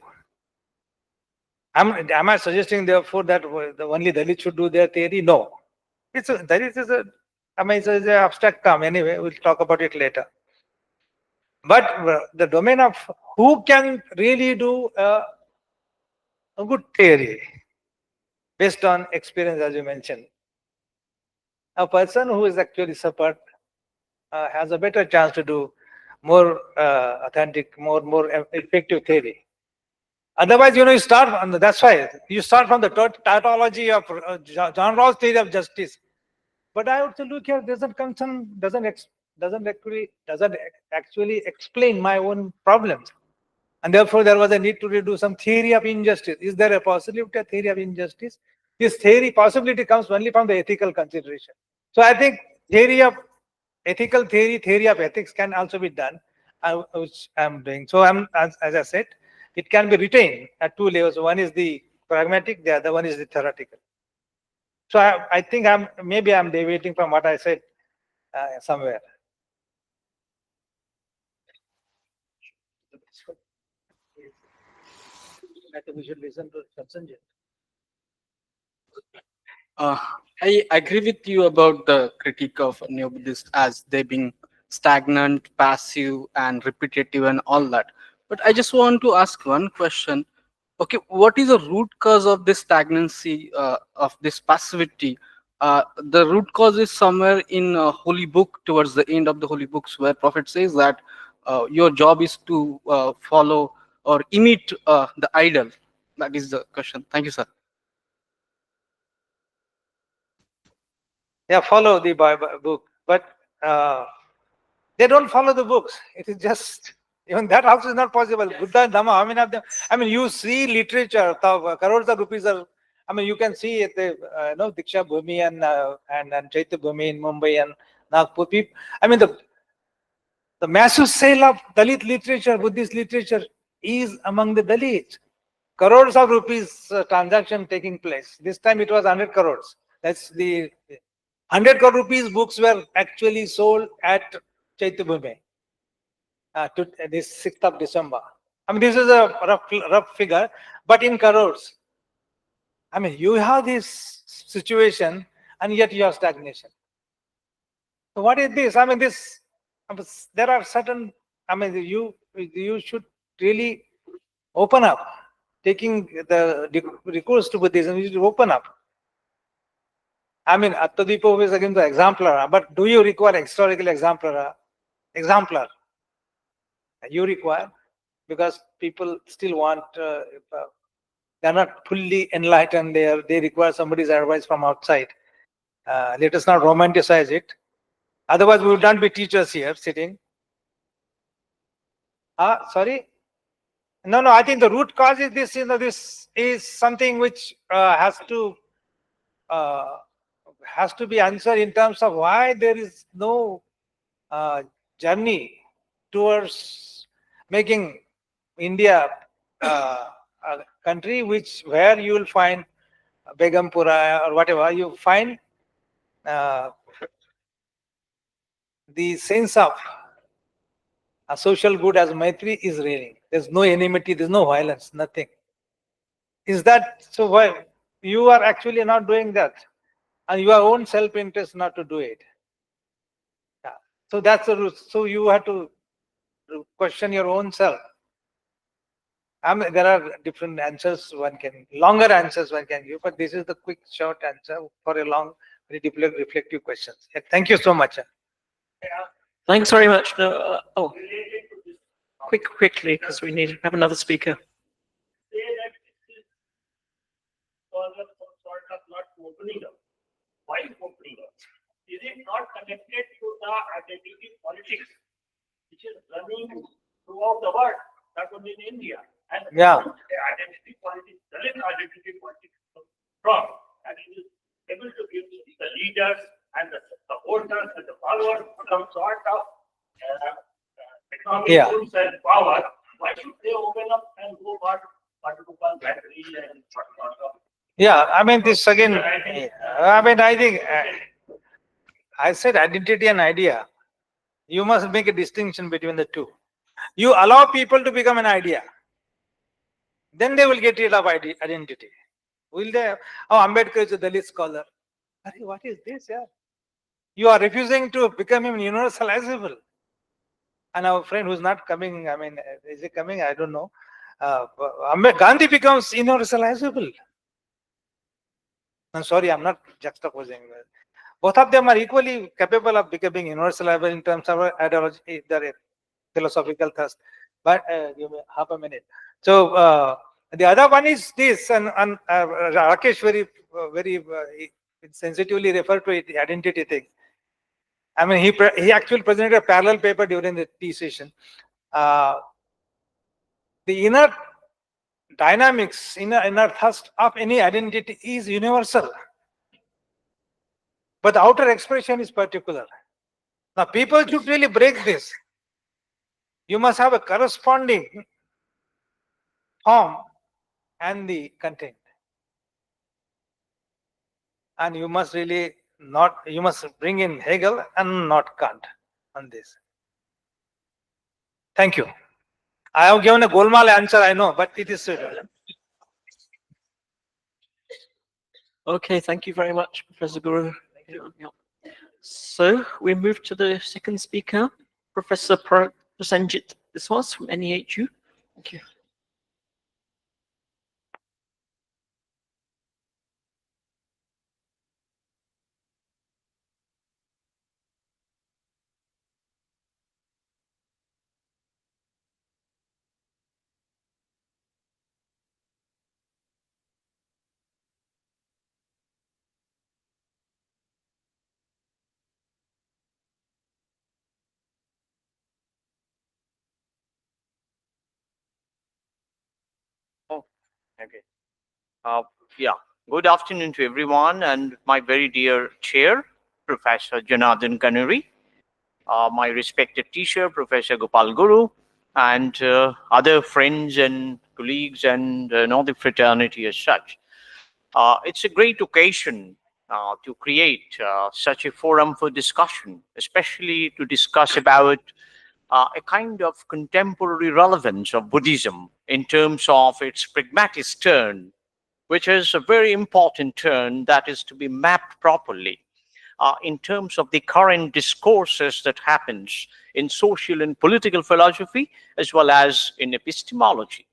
Am I suggesting therefore that only Dalit should do their theory? No. Dalit is it's an abstract term anyway. We'll talk about it later. But the domain of who can really do a good theory based on experience, as you mentioned. A person who is actually suffered has a better chance to do more authentic, more effective theory. Otherwise, you start from that's why you start from the tautology of John Rawls' theory of justice. But I would say, look here, doesn't actually explain my own problems. And therefore, there was a need to do some theory of injustice. Is there a possibility of theory of injustice? This possibility comes only from the ethical consideration. So I think theory of ethics can also be done, which I'm doing. So as I said, it can be retained at two levels. One is the pragmatic, the other one is the theoretical. So I think I'm deviating from what I said somewhere. I think we should listen to Sanjay.
I agree with you about the critique of neo-Buddhists as they being stagnant, passive, and repetitive, and all that. But I just want to ask one question. Okay, what is the root cause of this stagnancy, of this passivity? The root cause is somewhere in Holy Book, towards the end of the Holy Books, where Prophet says that your job is to follow or imitate the idol. That is the question. Thank you, sir.
Yeah, follow the Bible book, but they don't follow the books. It is just, even that also is not possible. Buddha and Dhamma, how many of them? You see literature, crores of rupees are, you can see at the Diksha Bhumi and Chaitya Bhumi in Mumbai and Nagpur. The massive sale of Dalit literature, Buddhist literature is among the Dalits. Crores of rupees transaction taking place. This time it was 100 crores. That's the 100 crore rupees books were actually sold at Chaitya Bhumi. to this 6th of December. I mean, this is a rough figure, but in crores. I mean, you have this situation and yet you have stagnation. So what is this? I mean, there are certain, I mean, you should really open up, taking the recourse to Buddhism, you should open up. I mean, Attadipo is again the exemplar, but do you require historical exemplar? Exemplar. You require, because people still want, they're not fully enlightened, they require somebody's advice from outside. Let us not romanticize it. Otherwise, we would not be teachers here sitting. Sorry? No, I think the root cause is this, this is something which has to be answered in terms of why there is no journey towards making India a country where you will find Begumpura or whatever, you find the sense of a social good as Maitri is reigning. There's no enmity, there's no violence, nothing. Is that so? Why you are actually not doing that, and your own self-interest not to do it? Yeah. So that's the root. So you have to question your own self. I mean, there are different answers longer answers one can give, but this is the quick, short answer for a long, very deep, reflective questions. Yeah, thank you so much.
Thanks very much. No, quickly, because we need to have another speaker.
Sort of not opening up. Why opening up? Is it not connected to the identity politics, which is running throughout the world, not only in India? And
Yeah.
the identity politics, Dalit identity politics strong, and it is able to give the leaders and the supporters and the followers some sort of economic tools and power. Why should they open up and go what to call battery and what sort of?
Yeah, I mean, this again, I mean, I think I said identity and idea. You must make a distinction between the two. You allow people to become an idea, then they will get rid of identity. Will they? Oh, Ambedkar is a Dalit scholar. What is this? Yeah, you are refusing to become universalizable. And our friend who's not coming, I mean, is he coming? I don't know. Gandhi becomes universalizable. I'm sorry, I'm not juxtaposing. Both of them are equally capable of becoming universalizable in terms of ideology, their philosophical thirst. But give me half a minute. So the other one is this, and Rakesh very sensitively referred to it, the identity thing. I mean, he actually presented a parallel paper during the tea session. The inner dynamics, inner thrust of any identity is universal, but the outer expression is particular. Now, people should really break this. You must have a corresponding form and the content, and you must really you must bring in Hegel and not Kant on this. Thank you. I have given a golmal answer, I know, but it is suitable.
Okay, thank you very much, Professor Guru. Yeah. So we move to the second speaker, Professor Prasenjit Biswas from NEHU. Thank you.
Okay. Yeah. Good afternoon to everyone, and my very dear chair, Professor Janardhan Kanuri, my respected teacher, Professor Gopal Guru, and other friends and colleagues and the fraternity as such. It's a great occasion to create such a forum for discussion, especially to discuss about
a kind of contemporary relevance of Buddhism in terms of its pragmatist turn, which is a very important turn that is to be mapped properly in terms of the current discourses that happens in social and political philosophy as well as in epistemology.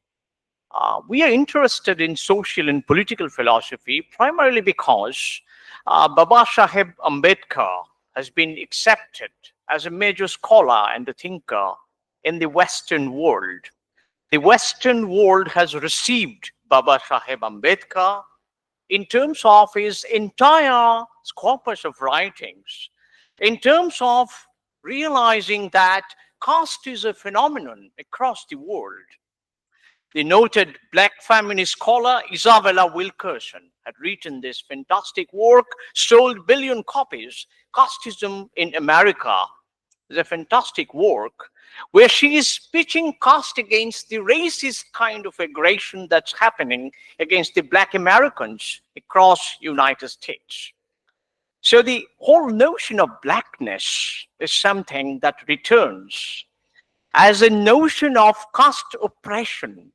We are interested in social and political philosophy primarily because Baba Saheb Ambedkar has been accepted as a major scholar and a thinker in the Western world. The Western world has received Baba Saheb Ambedkar in terms of his entire corpus of writings, in terms of realizing that caste is a phenomenon across the world. The noted black feminist scholar Isabella Wilkerson had written this fantastic work, sold billion copies, Casteism in America. It's a fantastic work where she is pitching caste against the racist kind of aggression that's happening against the black Americans across United States. So the whole notion of blackness is something that returns as a notion of caste oppression.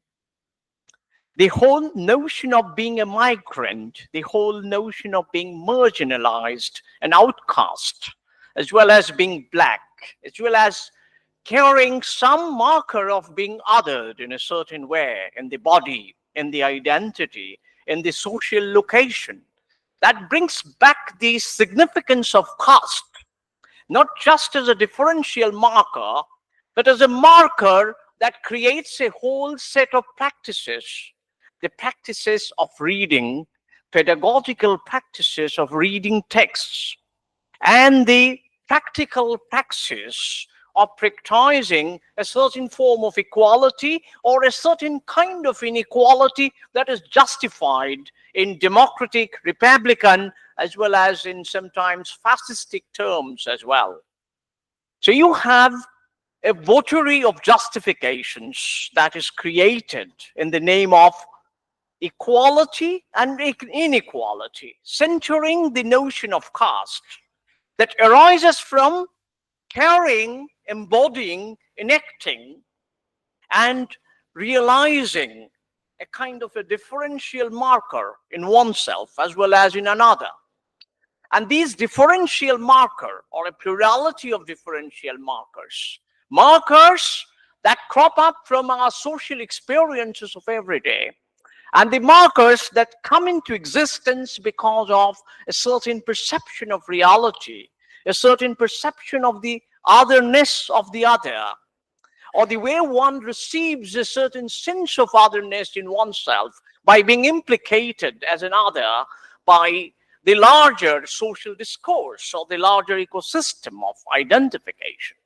The whole notion of being a migrant, the whole notion of being marginalized and outcast, as well as being black, as well as carrying some marker of being othered in a certain way in the body, in the identity, in the social location. That brings back the significance of caste, not just as a differential marker, but as a marker that creates a whole set of practices, the practices of reading, pedagogical practices of reading texts, and the practical praxis of practicing a certain form of equality or a certain kind of inequality that is justified in democratic, republican, as well as in sometimes fascistic terms as well. So you have a votary of justifications that is created in the name of equality and inequality, centering the notion of caste that arises from carrying, embodying, enacting, and realizing a kind of a differential marker in oneself as well as in another. And these differential marker, or a plurality of differential markers, markers that crop up from our social experiences of every day, and the markers that come into existence because of a certain perception of reality, a certain perception of the otherness of the other, or the way one receives a certain sense of otherness in oneself by being implicated as an other by the larger social discourse or the larger ecosystem of identification.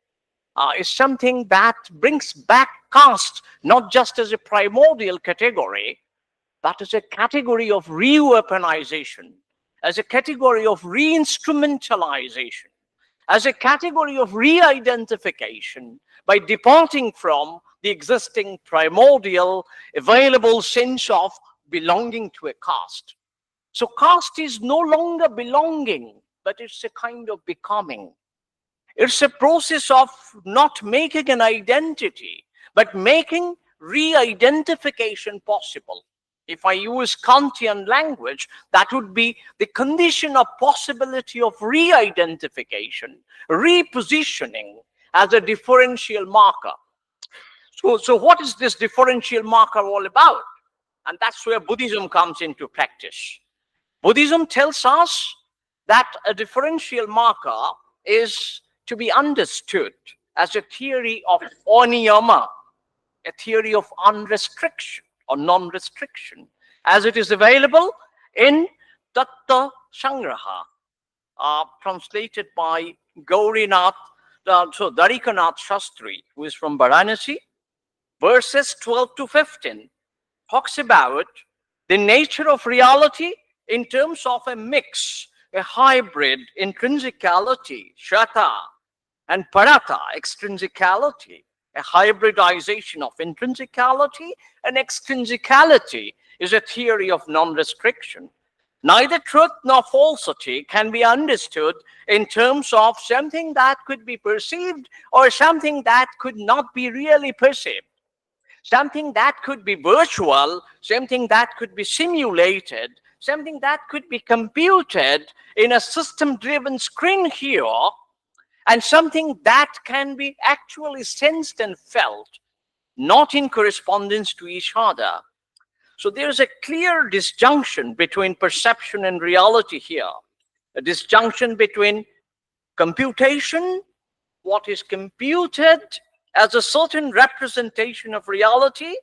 Is something that brings back caste not just as a primordial category, but as a category of re-weaponization, as a category of re-instrumentalization, as a category of re-identification by departing from the existing primordial available sense of belonging to a caste. So caste is no longer belonging, but it's a kind of becoming. It's a process of not making an identity, but making re-identification possible. If I use Kantian language, that would be the condition of possibility of re-identification, repositioning as a differential marker. So what is this differential marker all about? And that's where Buddhism comes into practice. Buddhism tells us that a differential marker is to be understood as a theory of oniyama, a theory of unrestriction or non-restriction, as it is available in Tattva Sangraha, translated by Dwarikanath Shastri, who is from Varanasi. Verses 12 to 15 talks about the nature of reality in terms of a mix, a hybrid intrinsicality, shata, and parata, extrinsicality, a hybridization of intrinsicality and extrinsicality is a theory of non-restriction. Neither truth nor falsity can be understood in terms of something that could be perceived or something that could not be really perceived. Something that could be virtual, something that could be simulated, something that could be computed in a system-driven screen here, and something that can be actually sensed and felt, not in correspondence to each other. So there's a clear disjunction between perception and reality here, a disjunction between computation, what is computed as a certain representation of reality,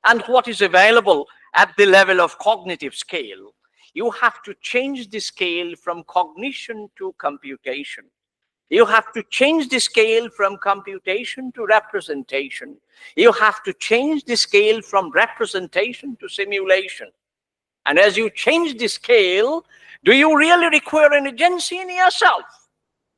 and what is available at the level of cognitive scale. You have to change the scale from cognition to computation. You have to change the scale from computation to representation. You have to change the scale from representation to simulation. And as you change the scale, do you really require an agency in yourself?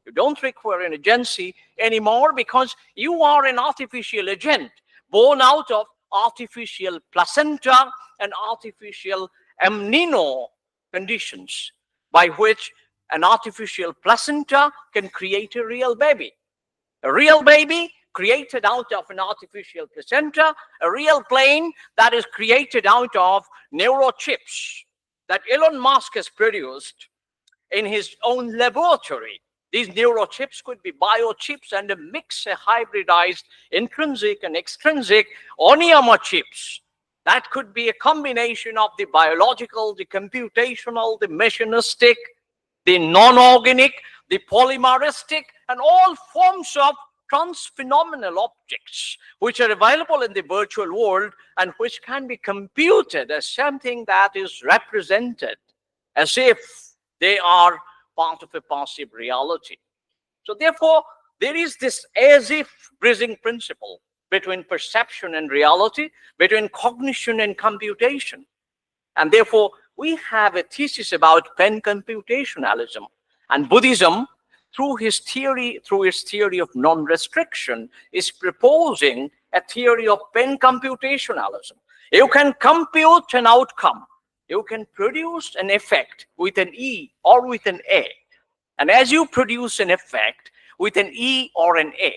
You don't require an agency anymore because you are an artificial agent born out of artificial placenta and artificial amnino conditions by which an artificial placenta can create a real baby. A real baby created out of an artificial placenta, a real plane that is created out of neurochips that Elon Musk has produced in his own laboratory. These neurochips could be biochips and a mix, a hybridized intrinsic and extrinsic Oniyama chips. That could be a combination of the biological, the computational, the machinistic, the non-organic, the polymeristic, and all forms of transphenomenal objects which are available in the virtual world and which can be computed as something that is represented as if they are part of a passive reality. So therefore, there is this as if bridging principle between perception and reality, between cognition and computation. And therefore, we have a thesis about pen computationalism. And Buddhism, through its theory of non-restriction, is proposing a theory of pen computationalism. You can compute an outcome. You can produce an effect with an E or with an A. And as you produce an effect with an E or an A,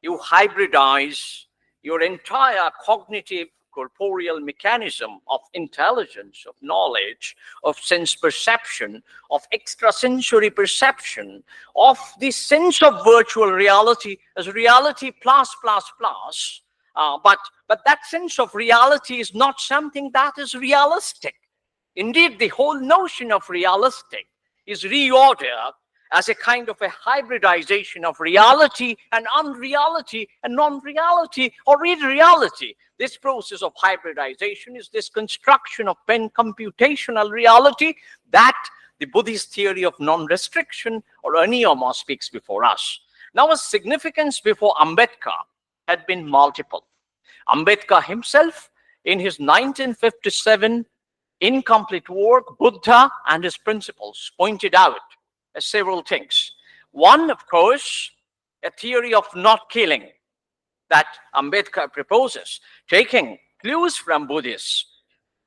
you hybridize your entire cognitive corporeal mechanism of intelligence, of knowledge, of sense perception, of extrasensory perception, of the sense of virtual reality as reality plus, plus, plus. But that sense of reality is not something that is realistic. Indeed, the whole notion of realistic is reordered as a kind of a hybridization of reality and unreality and non-reality or irreality. This process of hybridization is this construction of pen computational reality that the Buddhist theory of non-restriction or aniyama speaks before us. Now, its significance before Ambedkar had been multiple. Ambedkar himself, in his 1957 incomplete work, Buddha and His Principles, pointed out several things. One, of course, a theory of not killing that Ambedkar proposes, taking clues from Buddhists.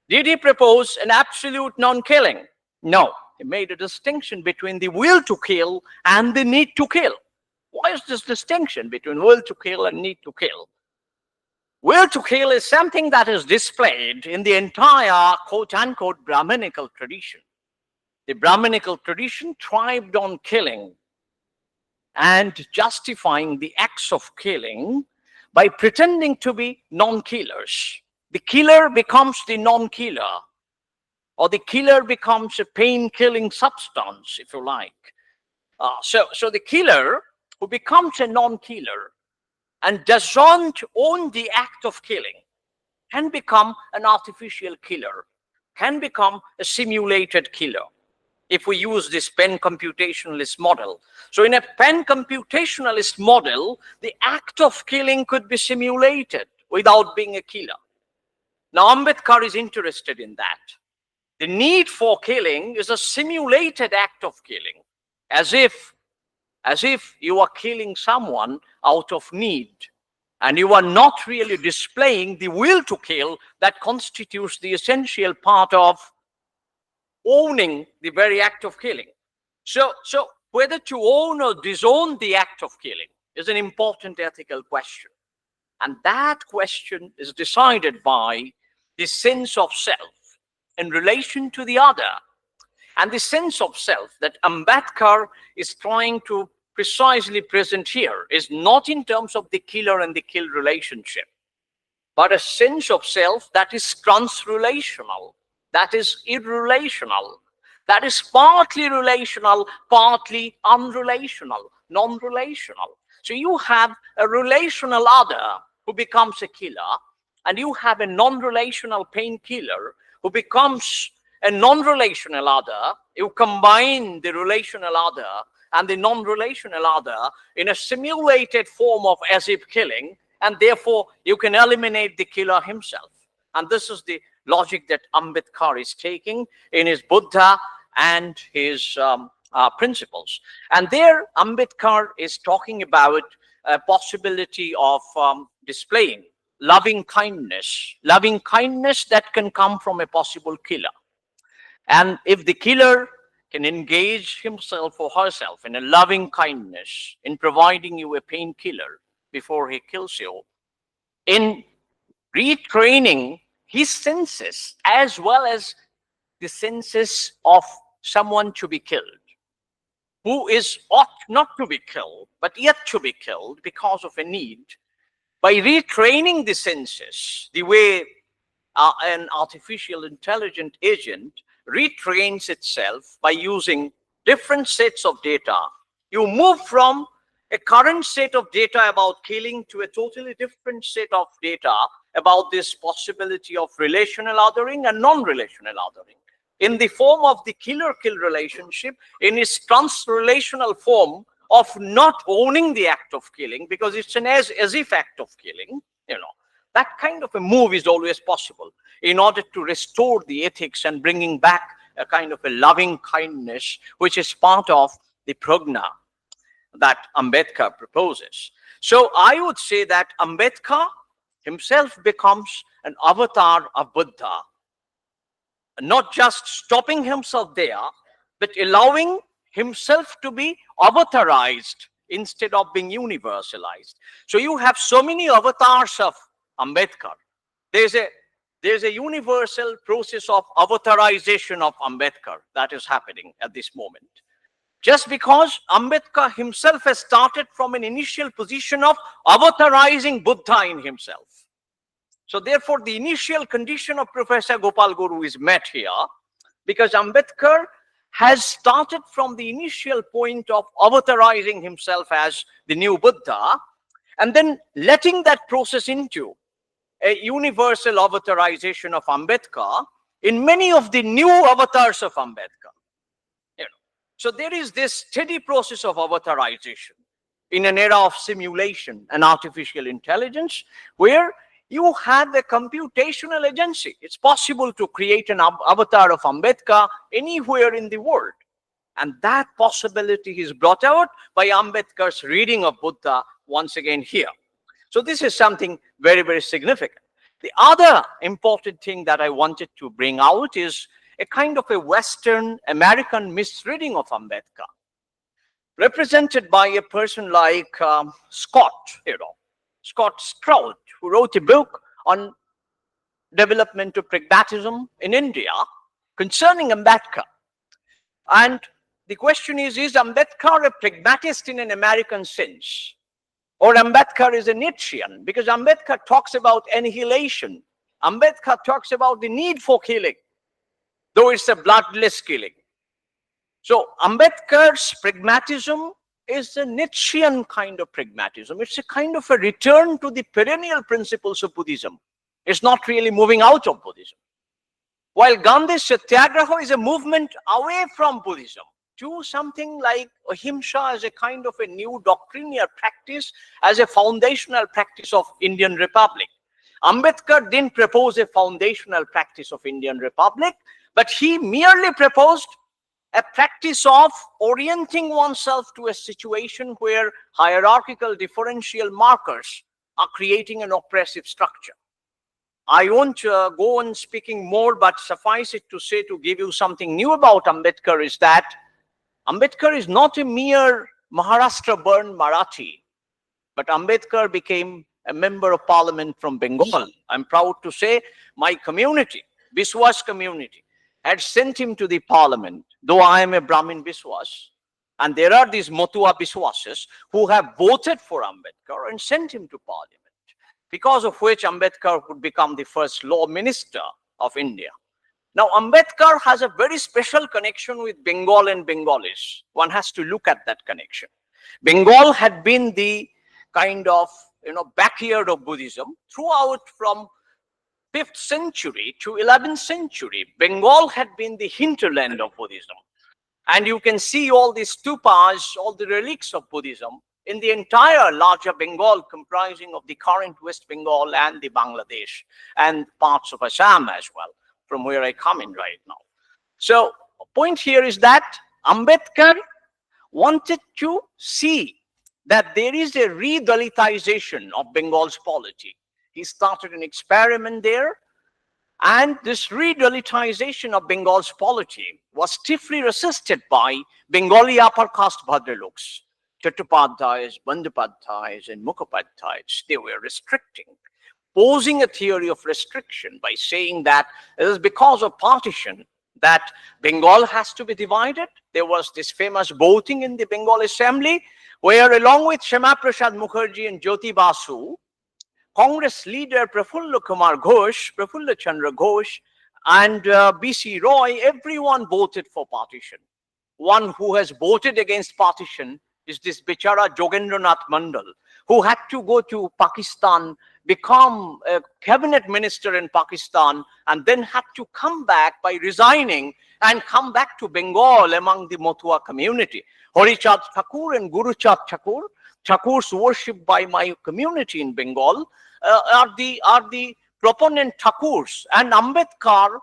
Did he propose an absolute non-killing? No. He made a distinction between the will to kill and the need to kill. Why is this distinction between will to kill and need to kill? Will to kill is something that is displayed in the entire quote-unquote Brahminical tradition. The Brahminical tradition thrived on killing and justifying the acts of killing by pretending to be non-killers. The killer becomes the non-killer, or the killer becomes a pain-killing substance, if you like. So the killer who becomes a non-killer and doesn't own the act of killing can become an artificial killer, can become a simulated killer, if we use this pen computationalist model. So in a pen computationalist model, the act of killing could be simulated without being a killer. Now, Ambedkar is interested in that. The need for killing is a simulated act of killing, as if you are killing someone out of need, and you are not really displaying the will to kill that constitutes the essential part of owning the very act of killing. So whether to own or disown the act of killing is an important ethical question. And that question is decided by the sense of self in relation to the other. And the sense of self that Ambedkar is trying to precisely present here is not in terms of the killer and the kill relationship, but a sense of self that is trans-relational, that is irrelational, that is partly relational, partly unrelational, non-relational. So you have a relational other who becomes a killer, and you have a non-relational painkiller who becomes a non-relational other. You combine the relational other and the non-relational other in a simulated form of as-if killing, and therefore you can eliminate the killer himself. And this is the logic that Ambedkar is taking in his Buddha and his principles. And there Ambedkar is talking about a possibility of displaying loving kindness that can come from a possible killer. And if the killer can engage himself or herself in a loving kindness in providing you a painkiller before he kills you, in retraining his senses as well as the senses of someone to be killed, who is ought not to be killed, but yet to be killed because of a need, by retraining the senses the way an artificial intelligent agent retrains itself by using different sets of data. You move from a current set of data about killing to a totally different set of data about this possibility of relational othering and non-relational othering. In the form of the killer-kill relationship, in its trans-relational form of not owning the act of killing, because it's an as-if act of killing, that kind of a move is always possible in order to restore the ethics and bringing back a kind of a loving kindness, which is part of the prajna that Ambedkar proposes. So I would say that Ambedkar himself becomes an avatar of Buddha, not just stopping himself there, but allowing himself to be avatarized instead of being universalized. So you have so many avatars of Ambedkar. There's a universal process of avatarization of Ambedkar that is happening at this moment. Just because Ambedkar himself has started from an initial position of avatarizing Buddha in himself. So therefore, the initial condition of Professor Gopal Guru is met here, because Ambedkar has started from the initial point of avatarizing himself as the new Buddha, and then letting that process into a universal avatarization of Ambedkar in many of the new avatars of Ambedkar. So there is this steady process of avatarization in an era of simulation and artificial intelligence, where you have a computational agency. It's possible to create an avatar of Ambedkar anywhere in the world. And that possibility is brought out by Ambedkar's reading of Buddha once again here. So this is something very, very significant. The other important thing that I wanted to bring out is a kind of a Western American misreading of Ambedkar, represented by a person like Scott Stroud, who wrote a book on development of pragmatism in India concerning Ambedkar. And the question is Ambedkar a pragmatist in an American sense? Or Ambedkar is a Nietzschean? Because Ambedkar talks about annihilation. Ambedkar talks about the need for killing, though it's a bloodless killing. So Ambedkar's pragmatism is a Nietzschean kind of pragmatism. It's a kind of a return to the perennial principles of Buddhism. It's not really moving out of Buddhism. While Gandhi's Satyagraha is a movement away from Buddhism to something like ahimsa as a kind of a new doctrinaire practice, as a foundational practice of Indian Republic. Ambedkar didn't propose a foundational practice of Indian Republic, but he merely proposed a practice of orienting oneself to a situation where hierarchical differential markers are creating an oppressive structure. I won't go on speaking more, but suffice it to say, to give you something new about Ambedkar, is that Ambedkar is not a mere Maharashtra-born Marathi, but Ambedkar became a member of parliament from Bengal. I'm proud to say my community, Biswas community, had sent him to the parliament, though I am a Brahmin Biswas. And there are these Motua Biswases who have voted for Ambedkar and sent him to parliament, because of which Ambedkar would become the first law minister of India. Now, Ambedkar has a very special connection with Bengal and Bengalis. One has to look at that connection. Bengal had been the kind of backyard of Buddhism throughout from 5th century to 11th century. Bengal had been the hinterland of Buddhism. And you can see all these stupas, all the relics of Buddhism in the entire larger Bengal, comprising of the current West Bengal and the Bangladesh and parts of Assam as well, from where I come in right now. So point here is that Ambedkar wanted to see that there is a re-Dalitization of Bengal's polity. He started an experiment there, and this re-Dalitization of Bengal's polity was stiffly resisted by Bengali upper caste Bhadraloks, Chattopadhyayas, Bandyopadhyayas, and Mukhopadhyayas. They were restricting, posing a theory of restriction by saying that it is because of partition that Bengal has to be divided. There was this famous voting in the Bengal Assembly, where along with Shama Prasad Mukherjee and Jyoti Basu, Congress leader Prafulla Kumar Ghosh, Prafulla Chandra Ghosh, and B.C. Roy, everyone voted for partition. One who has voted against partition is this Bichara Jogendranath Mandal, who had to go to Pakistan, become a cabinet minister in Pakistan, and then had to come back by resigning and come back to Bengal among the Motua community. Harichand Thakur and Guruchand Thakur, Thakurs worshipped by my community in Bengal, are the proponent Thakurs, and Ambedkar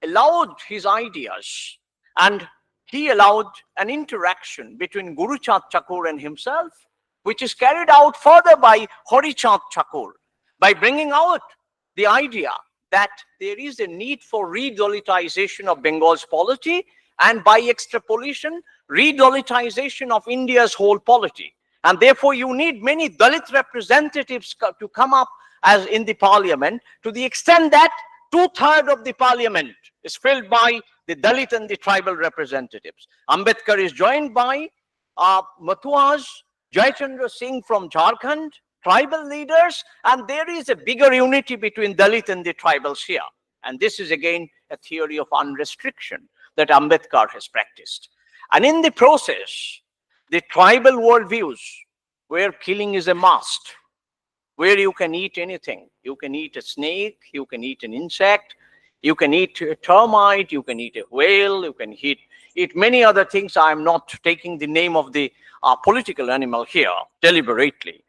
allowed his ideas, and he allowed an interaction between Guruchand Thakur and himself, which is carried out further by Harichand Thakur, by bringing out the idea that there is a need for re-Dalitization of Bengal's polity, and by extrapolation, re-Dalitization of India's whole polity. And therefore, you need many Dalit representatives to come up as in the parliament, to the extent that 2/3 of the parliament is filled by the Dalit and the tribal representatives. Ambedkar is joined by Matuas, Jayachandra Singh from Jharkhand, tribal leaders, and there is a bigger unity between Dalit and the tribals here. And this is again a theory of unrestriction that Ambedkar has practiced. And in the process, the tribal worldviews, where killing is a must, where you can eat anything. You can eat a snake, you can eat an insect, you can eat a termite, you can eat a whale, you can eat many other things. I'm not taking the name of the political animal here deliberately,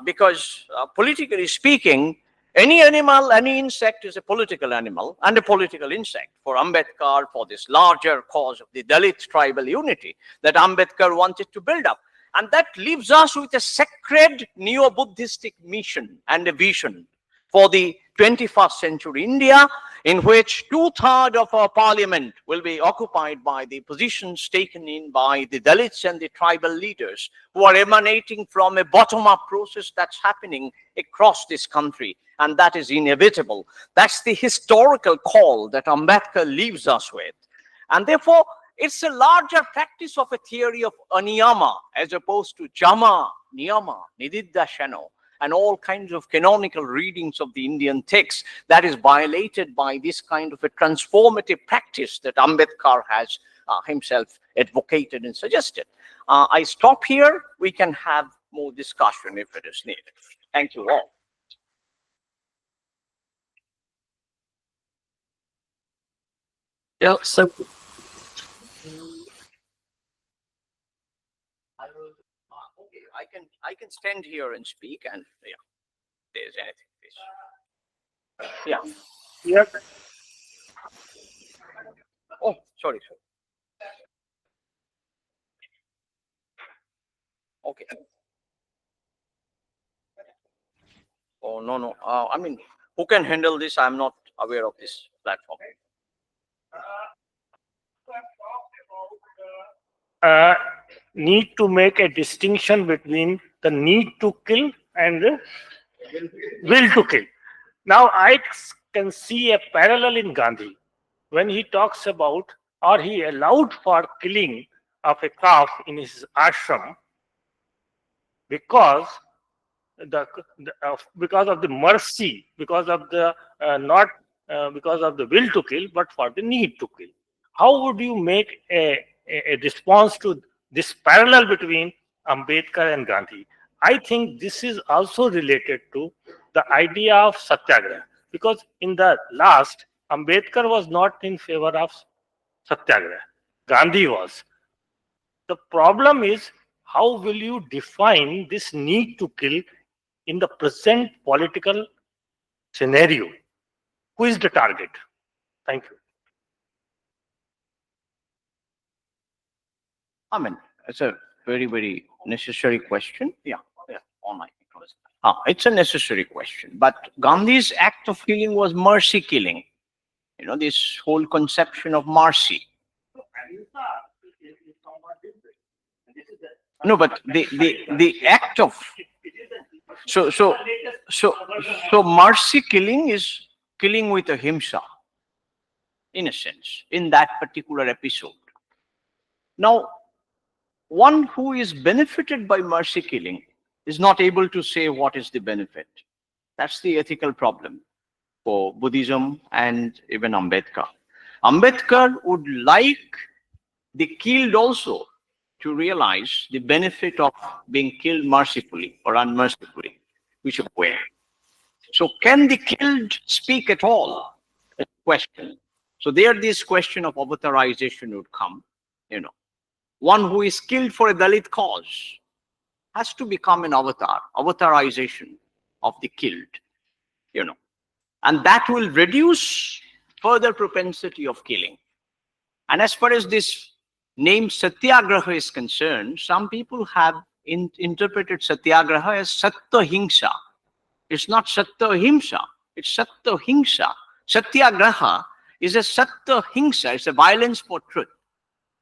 because politically speaking, any animal, any insect is a political animal and a political insect. For Ambedkar, for this larger cause of the Dalit tribal unity that Ambedkar wanted to build up. And that leaves us with a sacred neo-Buddhistic mission and a vision for the 21st century India, in which 2/3 of our parliament will be occupied by the positions taken in by the Dalits and the tribal leaders, who are emanating from a bottom-up process that's happening across this country, and that is inevitable. That's the historical call that Ambedkar leaves us with. And therefore, it's a larger practice of a theory of aniyama as opposed to jama, niyama, nididashano, and all kinds of canonical readings of the Indian text that is violated by this kind of a transformative practice that Ambedkar has himself advocated and suggested. I stop here. We can have more discussion if it is needed. Thank you all.
Yeah, so
Okay, I can stand here and speak, and yeah, if there's anything, please. Yeah.
Yes,
Oh, sorry. Okay. Oh, no. I mean, Who can handle this? I'm not aware of this platform.
Need to make a distinction between the need to kill and the will to kill. Now, I can see a parallel in Gandhi when he talks about, or he allowed for killing of a calf in his ashram because because of the mercy, because of the not because of the will to kill, but for the need to kill. How would you make a response to this parallel between Ambedkar and Gandhi? I think this is also related to the idea of satyagraha, because in the last, Ambedkar was not in favor of satyagraha. Gandhi was. The problem is, how will you define this need to kill in the present political scenario? Who is the target? Thank you.
I mean, it's a very, very necessary question. Yeah, yeah, online. It's a necessary question. But Gandhi's act of killing was mercy killing. You know, this whole conception of mercy. No, but the act of so so so mercy killing is killing with ahimsa, in a sense, in that particular episode. Now, one who is benefited by mercy killing is not able to say what is the benefit. That's the ethical problem for Buddhism and even Ambedkar. Ambedkar would like the killed also to realize the benefit of being killed mercifully or unmercifully, whichever way. So, can the killed speak at all? A question. So, there this question of avatarization would come. You know, one who is killed for a Dalit cause has to become an avatar, avatarization of the killed. You know, and that will reduce further propensity of killing. And as far as this name Satyagraha is concerned, some people have interpreted Satyagraha as Satta Hingsa. It's not Satta Himsa, it's Satta Hingsa. Satyagraha is a Satta Hingsa, it's a violence for truth.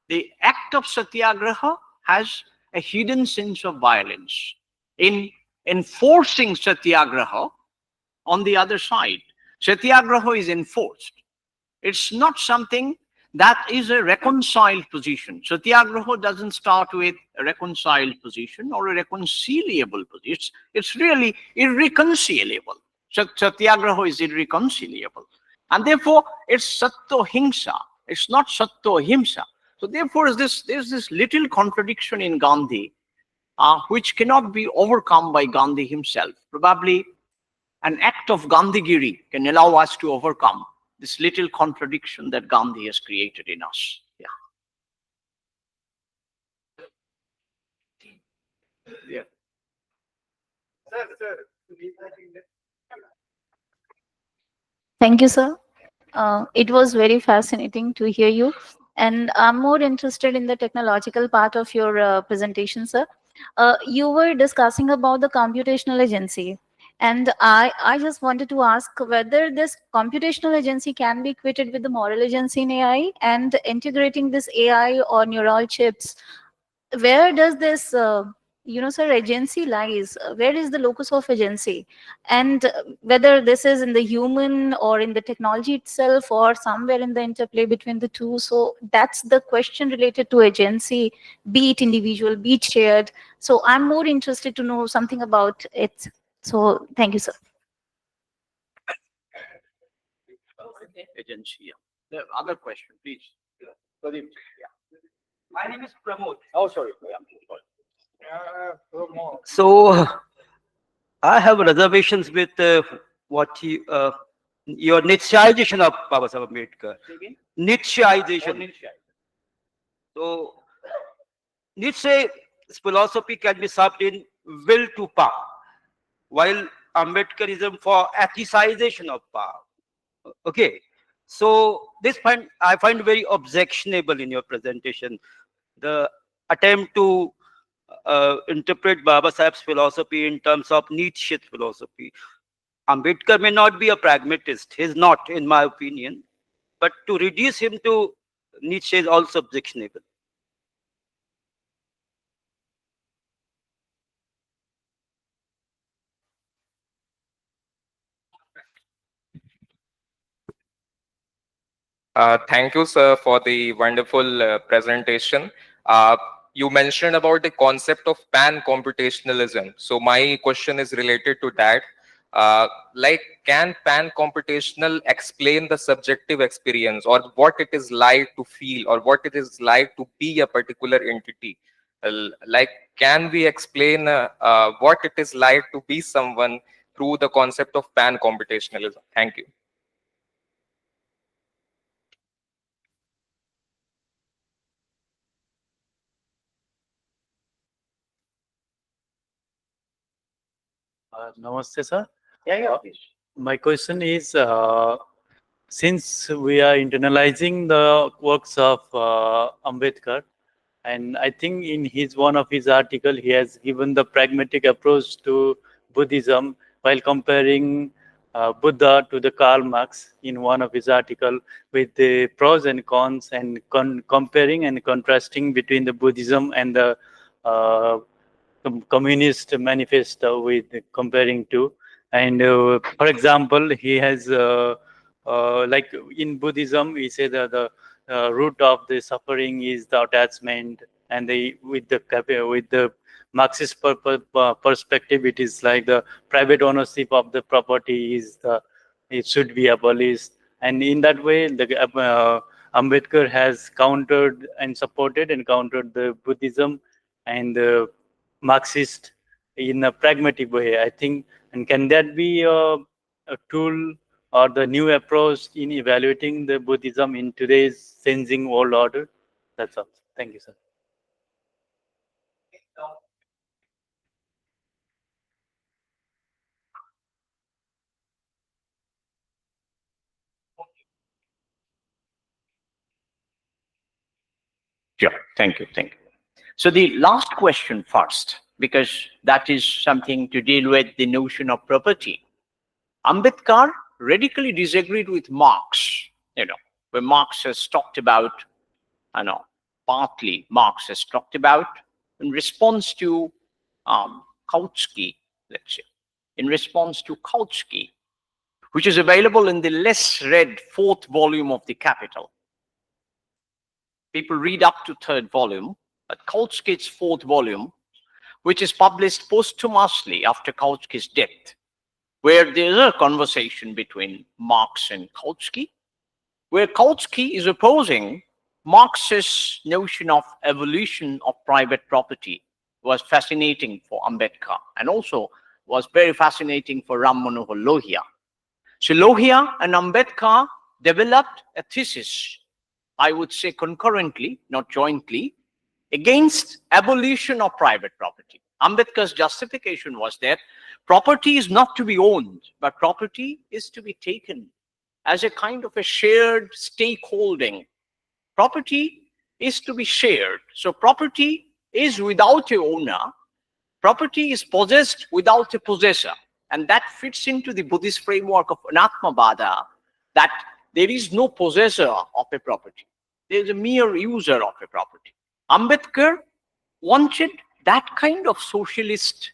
The act of Satyagraha has a hidden sense of violence. In enforcing Satyagraha, on the other side, Satyagraha is enforced. It's not something that is a reconciled position. Satyagraha doesn't start with a reconciled position or a reconcilable position. It's really irreconcilable. Satyagraha is irreconcilable. And therefore, it's Satto Hingsa. It's not Satto Himsa. So therefore, there's this little contradiction in Gandhi, which cannot be overcome by Gandhi himself. Probably an act of Gandhigiri can allow us to overcome this little contradiction that Gandhi has created in us. Yeah. Yeah.
Thank you, sir. It was very fascinating to hear you. And I'm more interested in the technological part of your presentation, sir. You were discussing about the computational agency. And I just wanted to ask whether this computational agency can be equated with the moral agency in AI, and integrating this AI or neural chips. Where does this sir, agency lies? Where is the locus of agency? And whether this is in the human or in the technology itself or somewhere in the interplay between the two. So that's the question related to agency, be it individual, be it shared. So I'm more interested to know something about it. So thank you, sir.
Agency. Yeah. The other question, please. Pradeep. Yeah.
My name is Pramod.
Oh, sorry. Yeah.
So I have reservations with your Nietzscheization of Baba Sahib Ambedkar. Nietzscheization. So Nietzsche's philosophy can be summed in will to power, while Ambedkarism for ethicization of power. Okay. So this point I find very objectionable in your presentation. The attempt to interpret Baba Sahib's philosophy in terms of Nietzsche's philosophy. Ambedkar may not be a pragmatist. He is not, in my opinion. But to reduce him to Nietzsche is also objectionable.
Thank you, sir, for the wonderful presentation. Uh, you mentioned about the concept of pan-computationalism. So my question is related to that. Like, can pan-computational explain the subjective experience or what it is like to feel or what it is like to be a particular entity? Like, can we explain what it is like to be someone through the concept of pan-computationalism? Thank you.
Namaste, sir.
Yeah, please.
My question is, since we are internalizing the works of Ambedkar, and I think in his one of his article, he has given the pragmatic approach to Buddhism while comparing Buddha to the Karl Marx in one of his article with the pros and cons and comparing and contrasting between the Buddhism and the uh, communist manifesto with comparing to. And for example, he has like in Buddhism, he said that the root of the suffering is the attachment, and the with the Marxist perspective, it is like the private ownership of the property is the it should be abolished. And in that way, the Ambedkar has countered and supported and countered the Buddhism and the Marxist in a pragmatic way, I think. And can that be a tool or the new approach in evaluating the Buddhism in today's changing world order? That's all. Thank you, sir.
Sure. Thank you. Thank you. So the last question first, because that is something to deal with the notion of property. Ambedkar radically disagreed with Marx, where Marx has talked about, partly Marx has talked about in response to Kautsky, let's say, in response to Kautsky, which is available in the less read fourth volume of the Capital. People read up to third volume, but Kautsky's fourth volume, which is published posthumously after Kautsky's death, where there's a conversation between Marx and Kautsky, where Kautsky is opposing Marx's notion of evolution of private property, was fascinating for Ambedkar and also was very fascinating for Ram Manohar Lohia. So Lohia and Ambedkar developed a thesis, I would say concurrently, not jointly, against abolition of private property. Ambedkar's justification was that property is not to be owned, but property is to be taken as a kind of a shared stakeholding. Property is to be shared. So property is without a owner. Property is possessed without a possessor. And that fits into the Buddhist framework of Anatmavada, that there is no possessor of a property. There is a mere user of a property. Ambedkar wanted that kind of socialist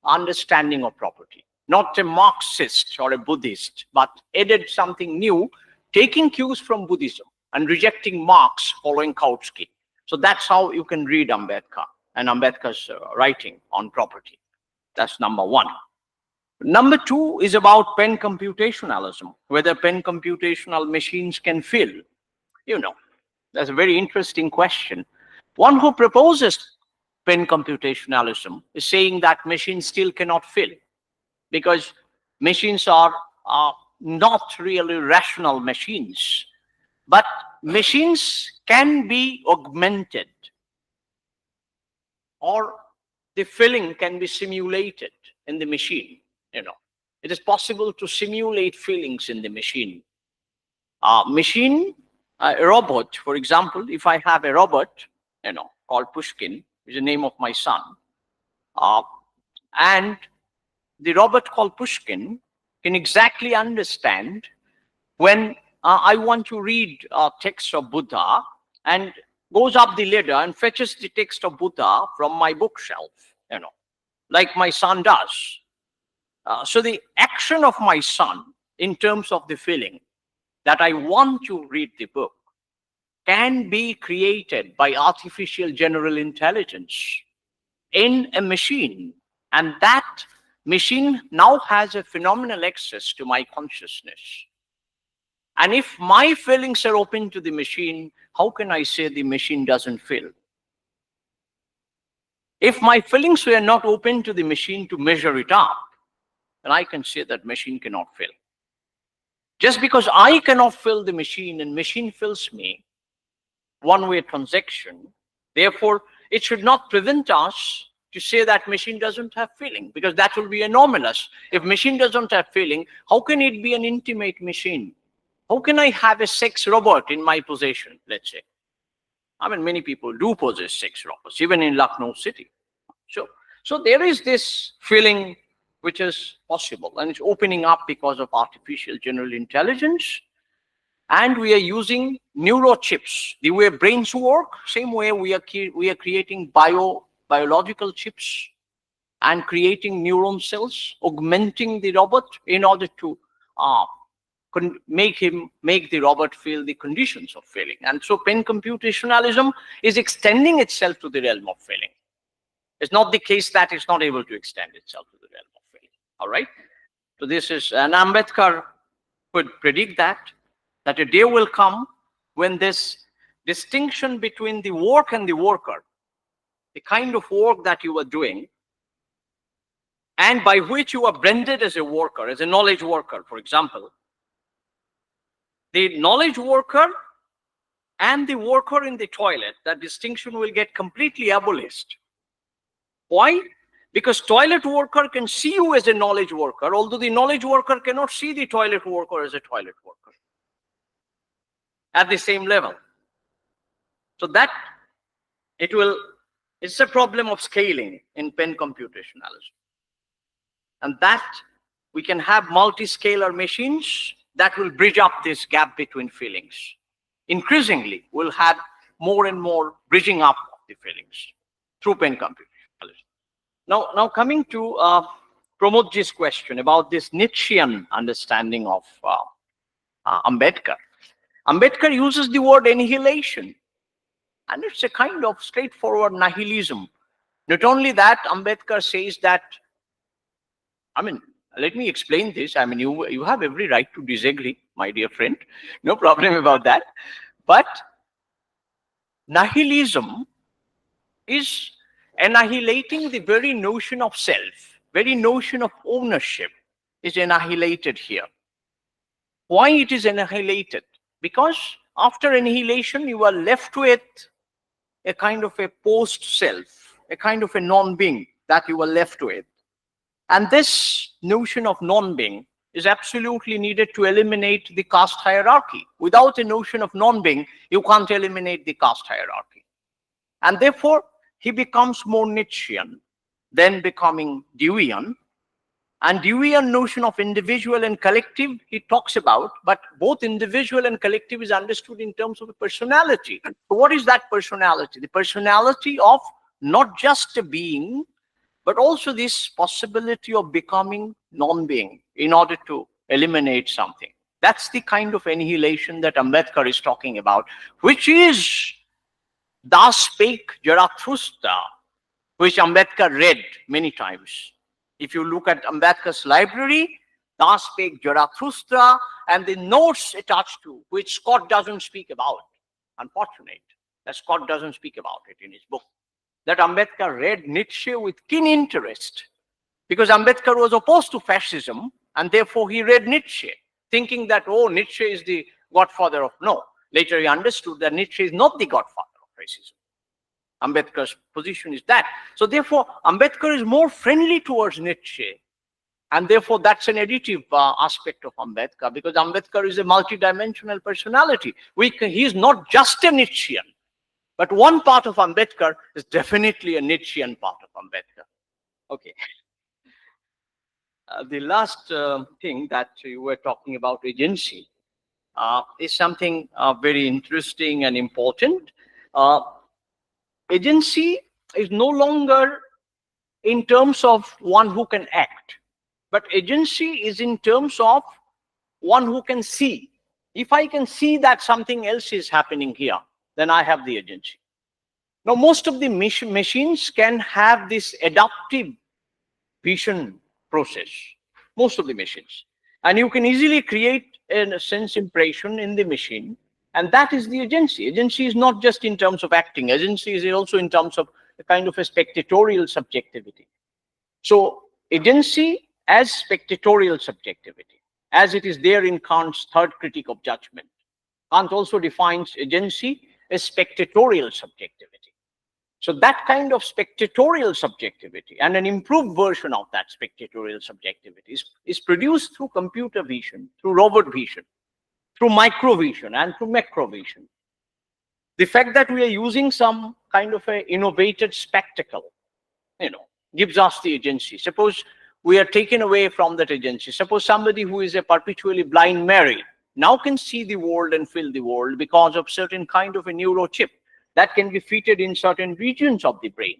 understanding of property, not a Marxist or a Buddhist, but added something new, taking cues from Buddhism and rejecting Marx, following Kautsky. So that's how you can read Ambedkar and Ambedkar's writing on property. That's number one. Number two is about pen computationalism, whether pen computational machines can feel. That's a very interesting question. One who proposes pen computationalism is saying that machines still cannot feel, because machines are not really rational machines, but machines can be augmented, or the feeling can be simulated in the machine. It is possible to simulate feelings in the machine. A robot, for example, if I have a robot, called Pushkin, is the name of my son, and the robot called Pushkin can exactly understand when I want to read a text of Buddha and goes up the ladder and fetches the text of Buddha from my bookshelf, like my son does. So the action of my son in terms of the feeling that I want to read the book can be created by artificial general intelligence in a machine. And that machine now has a phenomenal access to my consciousness. And if my feelings are open to the machine, how can I say the machine doesn't feel? If my feelings were not open to the machine to measure it up, then I can say that machine cannot feel. Just because I cannot feel the machine and machine fills me, one-way transaction, therefore, it should not prevent us to say that machine doesn't have feeling, because that will be anomalous. If machine doesn't have feeling, how can it be an intimate machine? How can I have a sex robot in my possession, let's say? I mean, many people do possess sex robots, even in Lucknow city. So there is this feeling which is possible, and it's opening up because of artificial general intelligence. And we are using neurochips. The way brains work, same way we are creating biological chips and creating neuron cells, augmenting the robot in order to make the robot feel the conditions of feeling. And so pen computationalism is extending itself to the realm of feeling. It's not the case that it's not able to extend itself to the realm of feeling. All right. So this is, and Ambedkar could predict that a day will come when this distinction between the work and the worker, the kind of work that you are doing, and by which you are branded as a worker, as a knowledge worker, for example, the knowledge worker and the worker in the toilet, that distinction will get completely abolished. Why? Because toilet worker can see you as a knowledge worker, although the knowledge worker cannot see the toilet worker as a toilet worker at the same level. So that it's a problem of scaling in pen computationalism. And that we can have multi-scalar machines that will bridge up this gap between feelings. Increasingly, we'll have more and more bridging up of the feelings through pen computationalism. Now coming to Pramodji's question about this Nietzschean understanding of Ambedkar. Ambedkar uses the word annihilation, and it's a kind of straightforward nihilism. Not only that, Ambedkar says that, I mean, let me explain this. I mean, you have every right to disagree, my dear friend. No problem about that. But nihilism is annihilating the very notion of self, very notion of ownership is annihilated here. Why it is annihilated? Because after annihilation, you are left with a kind of a post-self, a kind of a non-being that you are left with. And this notion of non-being is absolutely needed to eliminate the caste hierarchy. Without a notion of non-being, you can't eliminate the caste hierarchy. And therefore, he becomes more Nietzschean, then becoming Deweyan. And Deweyan notion of individual and collective he talks about, but both individual and collective is understood in terms of a personality. So what is that personality? The personality of not just a being, but also this possibility of becoming non-being in order to eliminate something. That's the kind of annihilation that Ambedkar is talking about, which is Das spake Zarathustra, which Ambedkar read many times. If you look at Ambedkar's library, Das spake Zarathustra and the notes attached to, which Scott doesn't speak about. Unfortunate that Scott doesn't speak about it in his book. That Ambedkar read Nietzsche with keen interest because Ambedkar was opposed to fascism and therefore he read Nietzsche, thinking that, oh, Nietzsche is the godfather of no. Later he understood that Nietzsche is not the godfather of racism. Ambedkar's position is that. So therefore, Ambedkar is more friendly towards Nietzsche. And therefore, that's an additive aspect of Ambedkar because Ambedkar is a multidimensional personality. He is not just a Nietzschean, but one part of Ambedkar is definitely a Nietzschean part of Ambedkar. Okay. The last thing that you were talking about, agency, is something very interesting and important. Uh, Agency is no longer in terms of one who can act, but agency is in terms of one who can see. If I can see that something else is happening here, then I have the agency. Now, most of the machines can have this adaptive vision process, most of the machines. And you can easily create a sense impression in the machine, and that is the agency. Agency is not just in terms of acting, agency is also in terms of a kind of a spectatorial subjectivity. So, agency as spectatorial subjectivity, as it is there in Kant's third critique of judgment. Kant also defines agency as spectatorial subjectivity. So that kind of spectatorial subjectivity and an improved version of that spectatorial subjectivity is produced through computer vision, through robot vision, through microvision and through macrovision. The fact that we are using some kind of a innovated spectacle, gives us the agency. Suppose we are taken away from that agency. Suppose somebody who is a perpetually blind Mary now can see the world and feel the world because of certain kind of a neurochip that can be fitted in certain regions of the brain.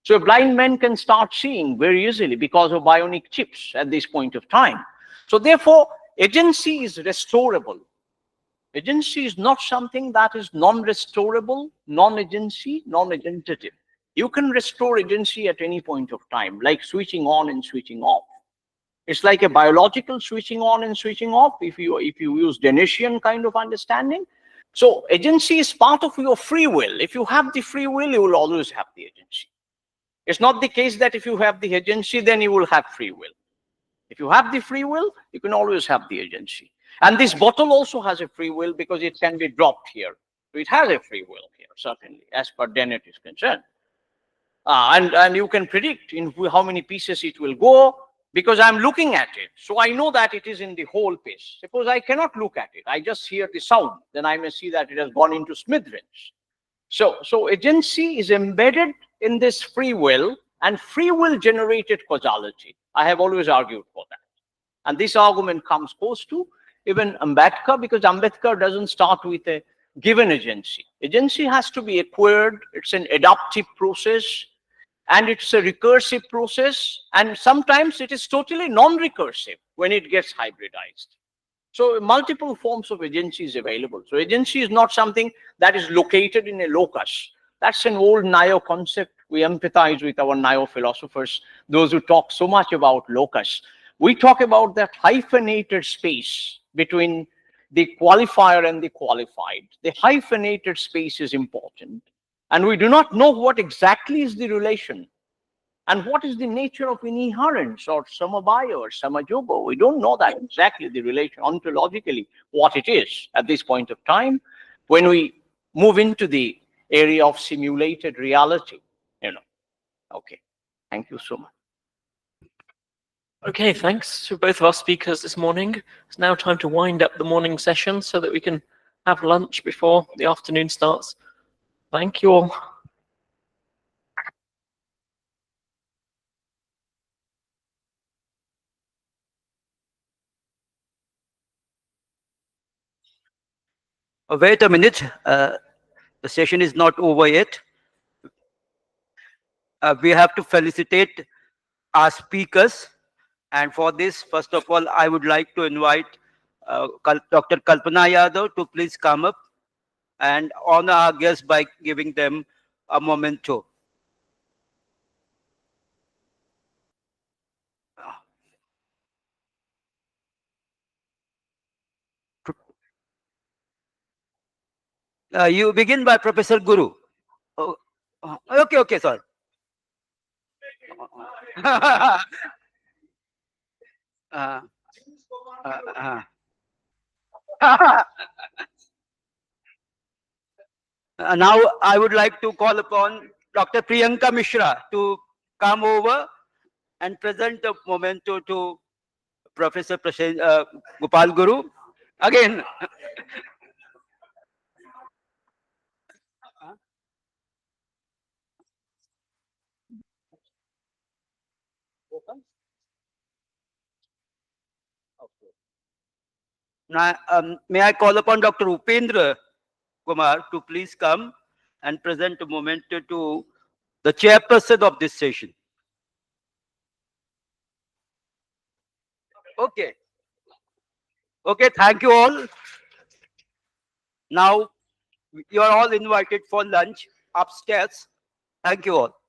So a blind man can start seeing very easily because of bionic chips at this point of time. So therefore, agency is restorable. Agency is not something that is non-restorable, non-agency, non-agentative. You can restore agency at any point of time, like switching on and switching off. It's like a biological switching on and switching off if you use Denisian kind of understanding. So agency is part of your free will. If you have the free will, you will always have the agency. It's not the case that if you have the agency, then you will have free will. If you have the free will, you can always have the agency. And this bottle also has a free will because it can be dropped here. So it has a free will here, certainly, as far Dennett is concerned. And you can predict in how many pieces it will go because I'm looking at it. So I know that it is in the whole piece. Suppose I cannot look at it. I just hear the sound. Then I may see that it has gone into smithereens. So agency is embedded in this free will and free will generated causality. I have always argued for that. And this argument comes close to even Ambedkar because Ambedkar doesn't start with a given agency. Agency has to be acquired. It's an adaptive process and it's a recursive process. And sometimes it is totally non-recursive when it gets hybridized. So multiple forms of agency is available. So agency is not something that is located in a locus. That's an old Neo concept. We empathize with our Neo philosophers, those who talk so much about locus. We talk about that hyphenated space between the qualifier and the qualified. The hyphenated space is important. And we do not know what exactly is the relation and what is the nature of inherence or samabaya or samajogo? We don't know that exactly, the relation ontologically, what it is at this point of time. When we move into the area of simulated reality, Okay, thank you so much.
Okay, thanks to both of our speakers this morning. It's now time to wind up the morning session so that we can have lunch before the afternoon starts. Thank you all.
Wait a minute. The session is not over yet. We have to felicitate our speakers. And for this, first of all, I would like to invite Dr. Kalpana Yadav to please come up and honor our guests by giving them a memento. You begin by Professor Guru. Oh, okay, sorry. uh, uh, now I would like to call upon Dr. Priyanka Mishra to come over and present a memento to Professor Gopal Guru. Again. Now, may I call upon Dr. Upendra Kumar to please come and present a moment to the chairperson of this session. Okay. Okay, thank you all. Now, you are all invited for lunch upstairs. Thank you all.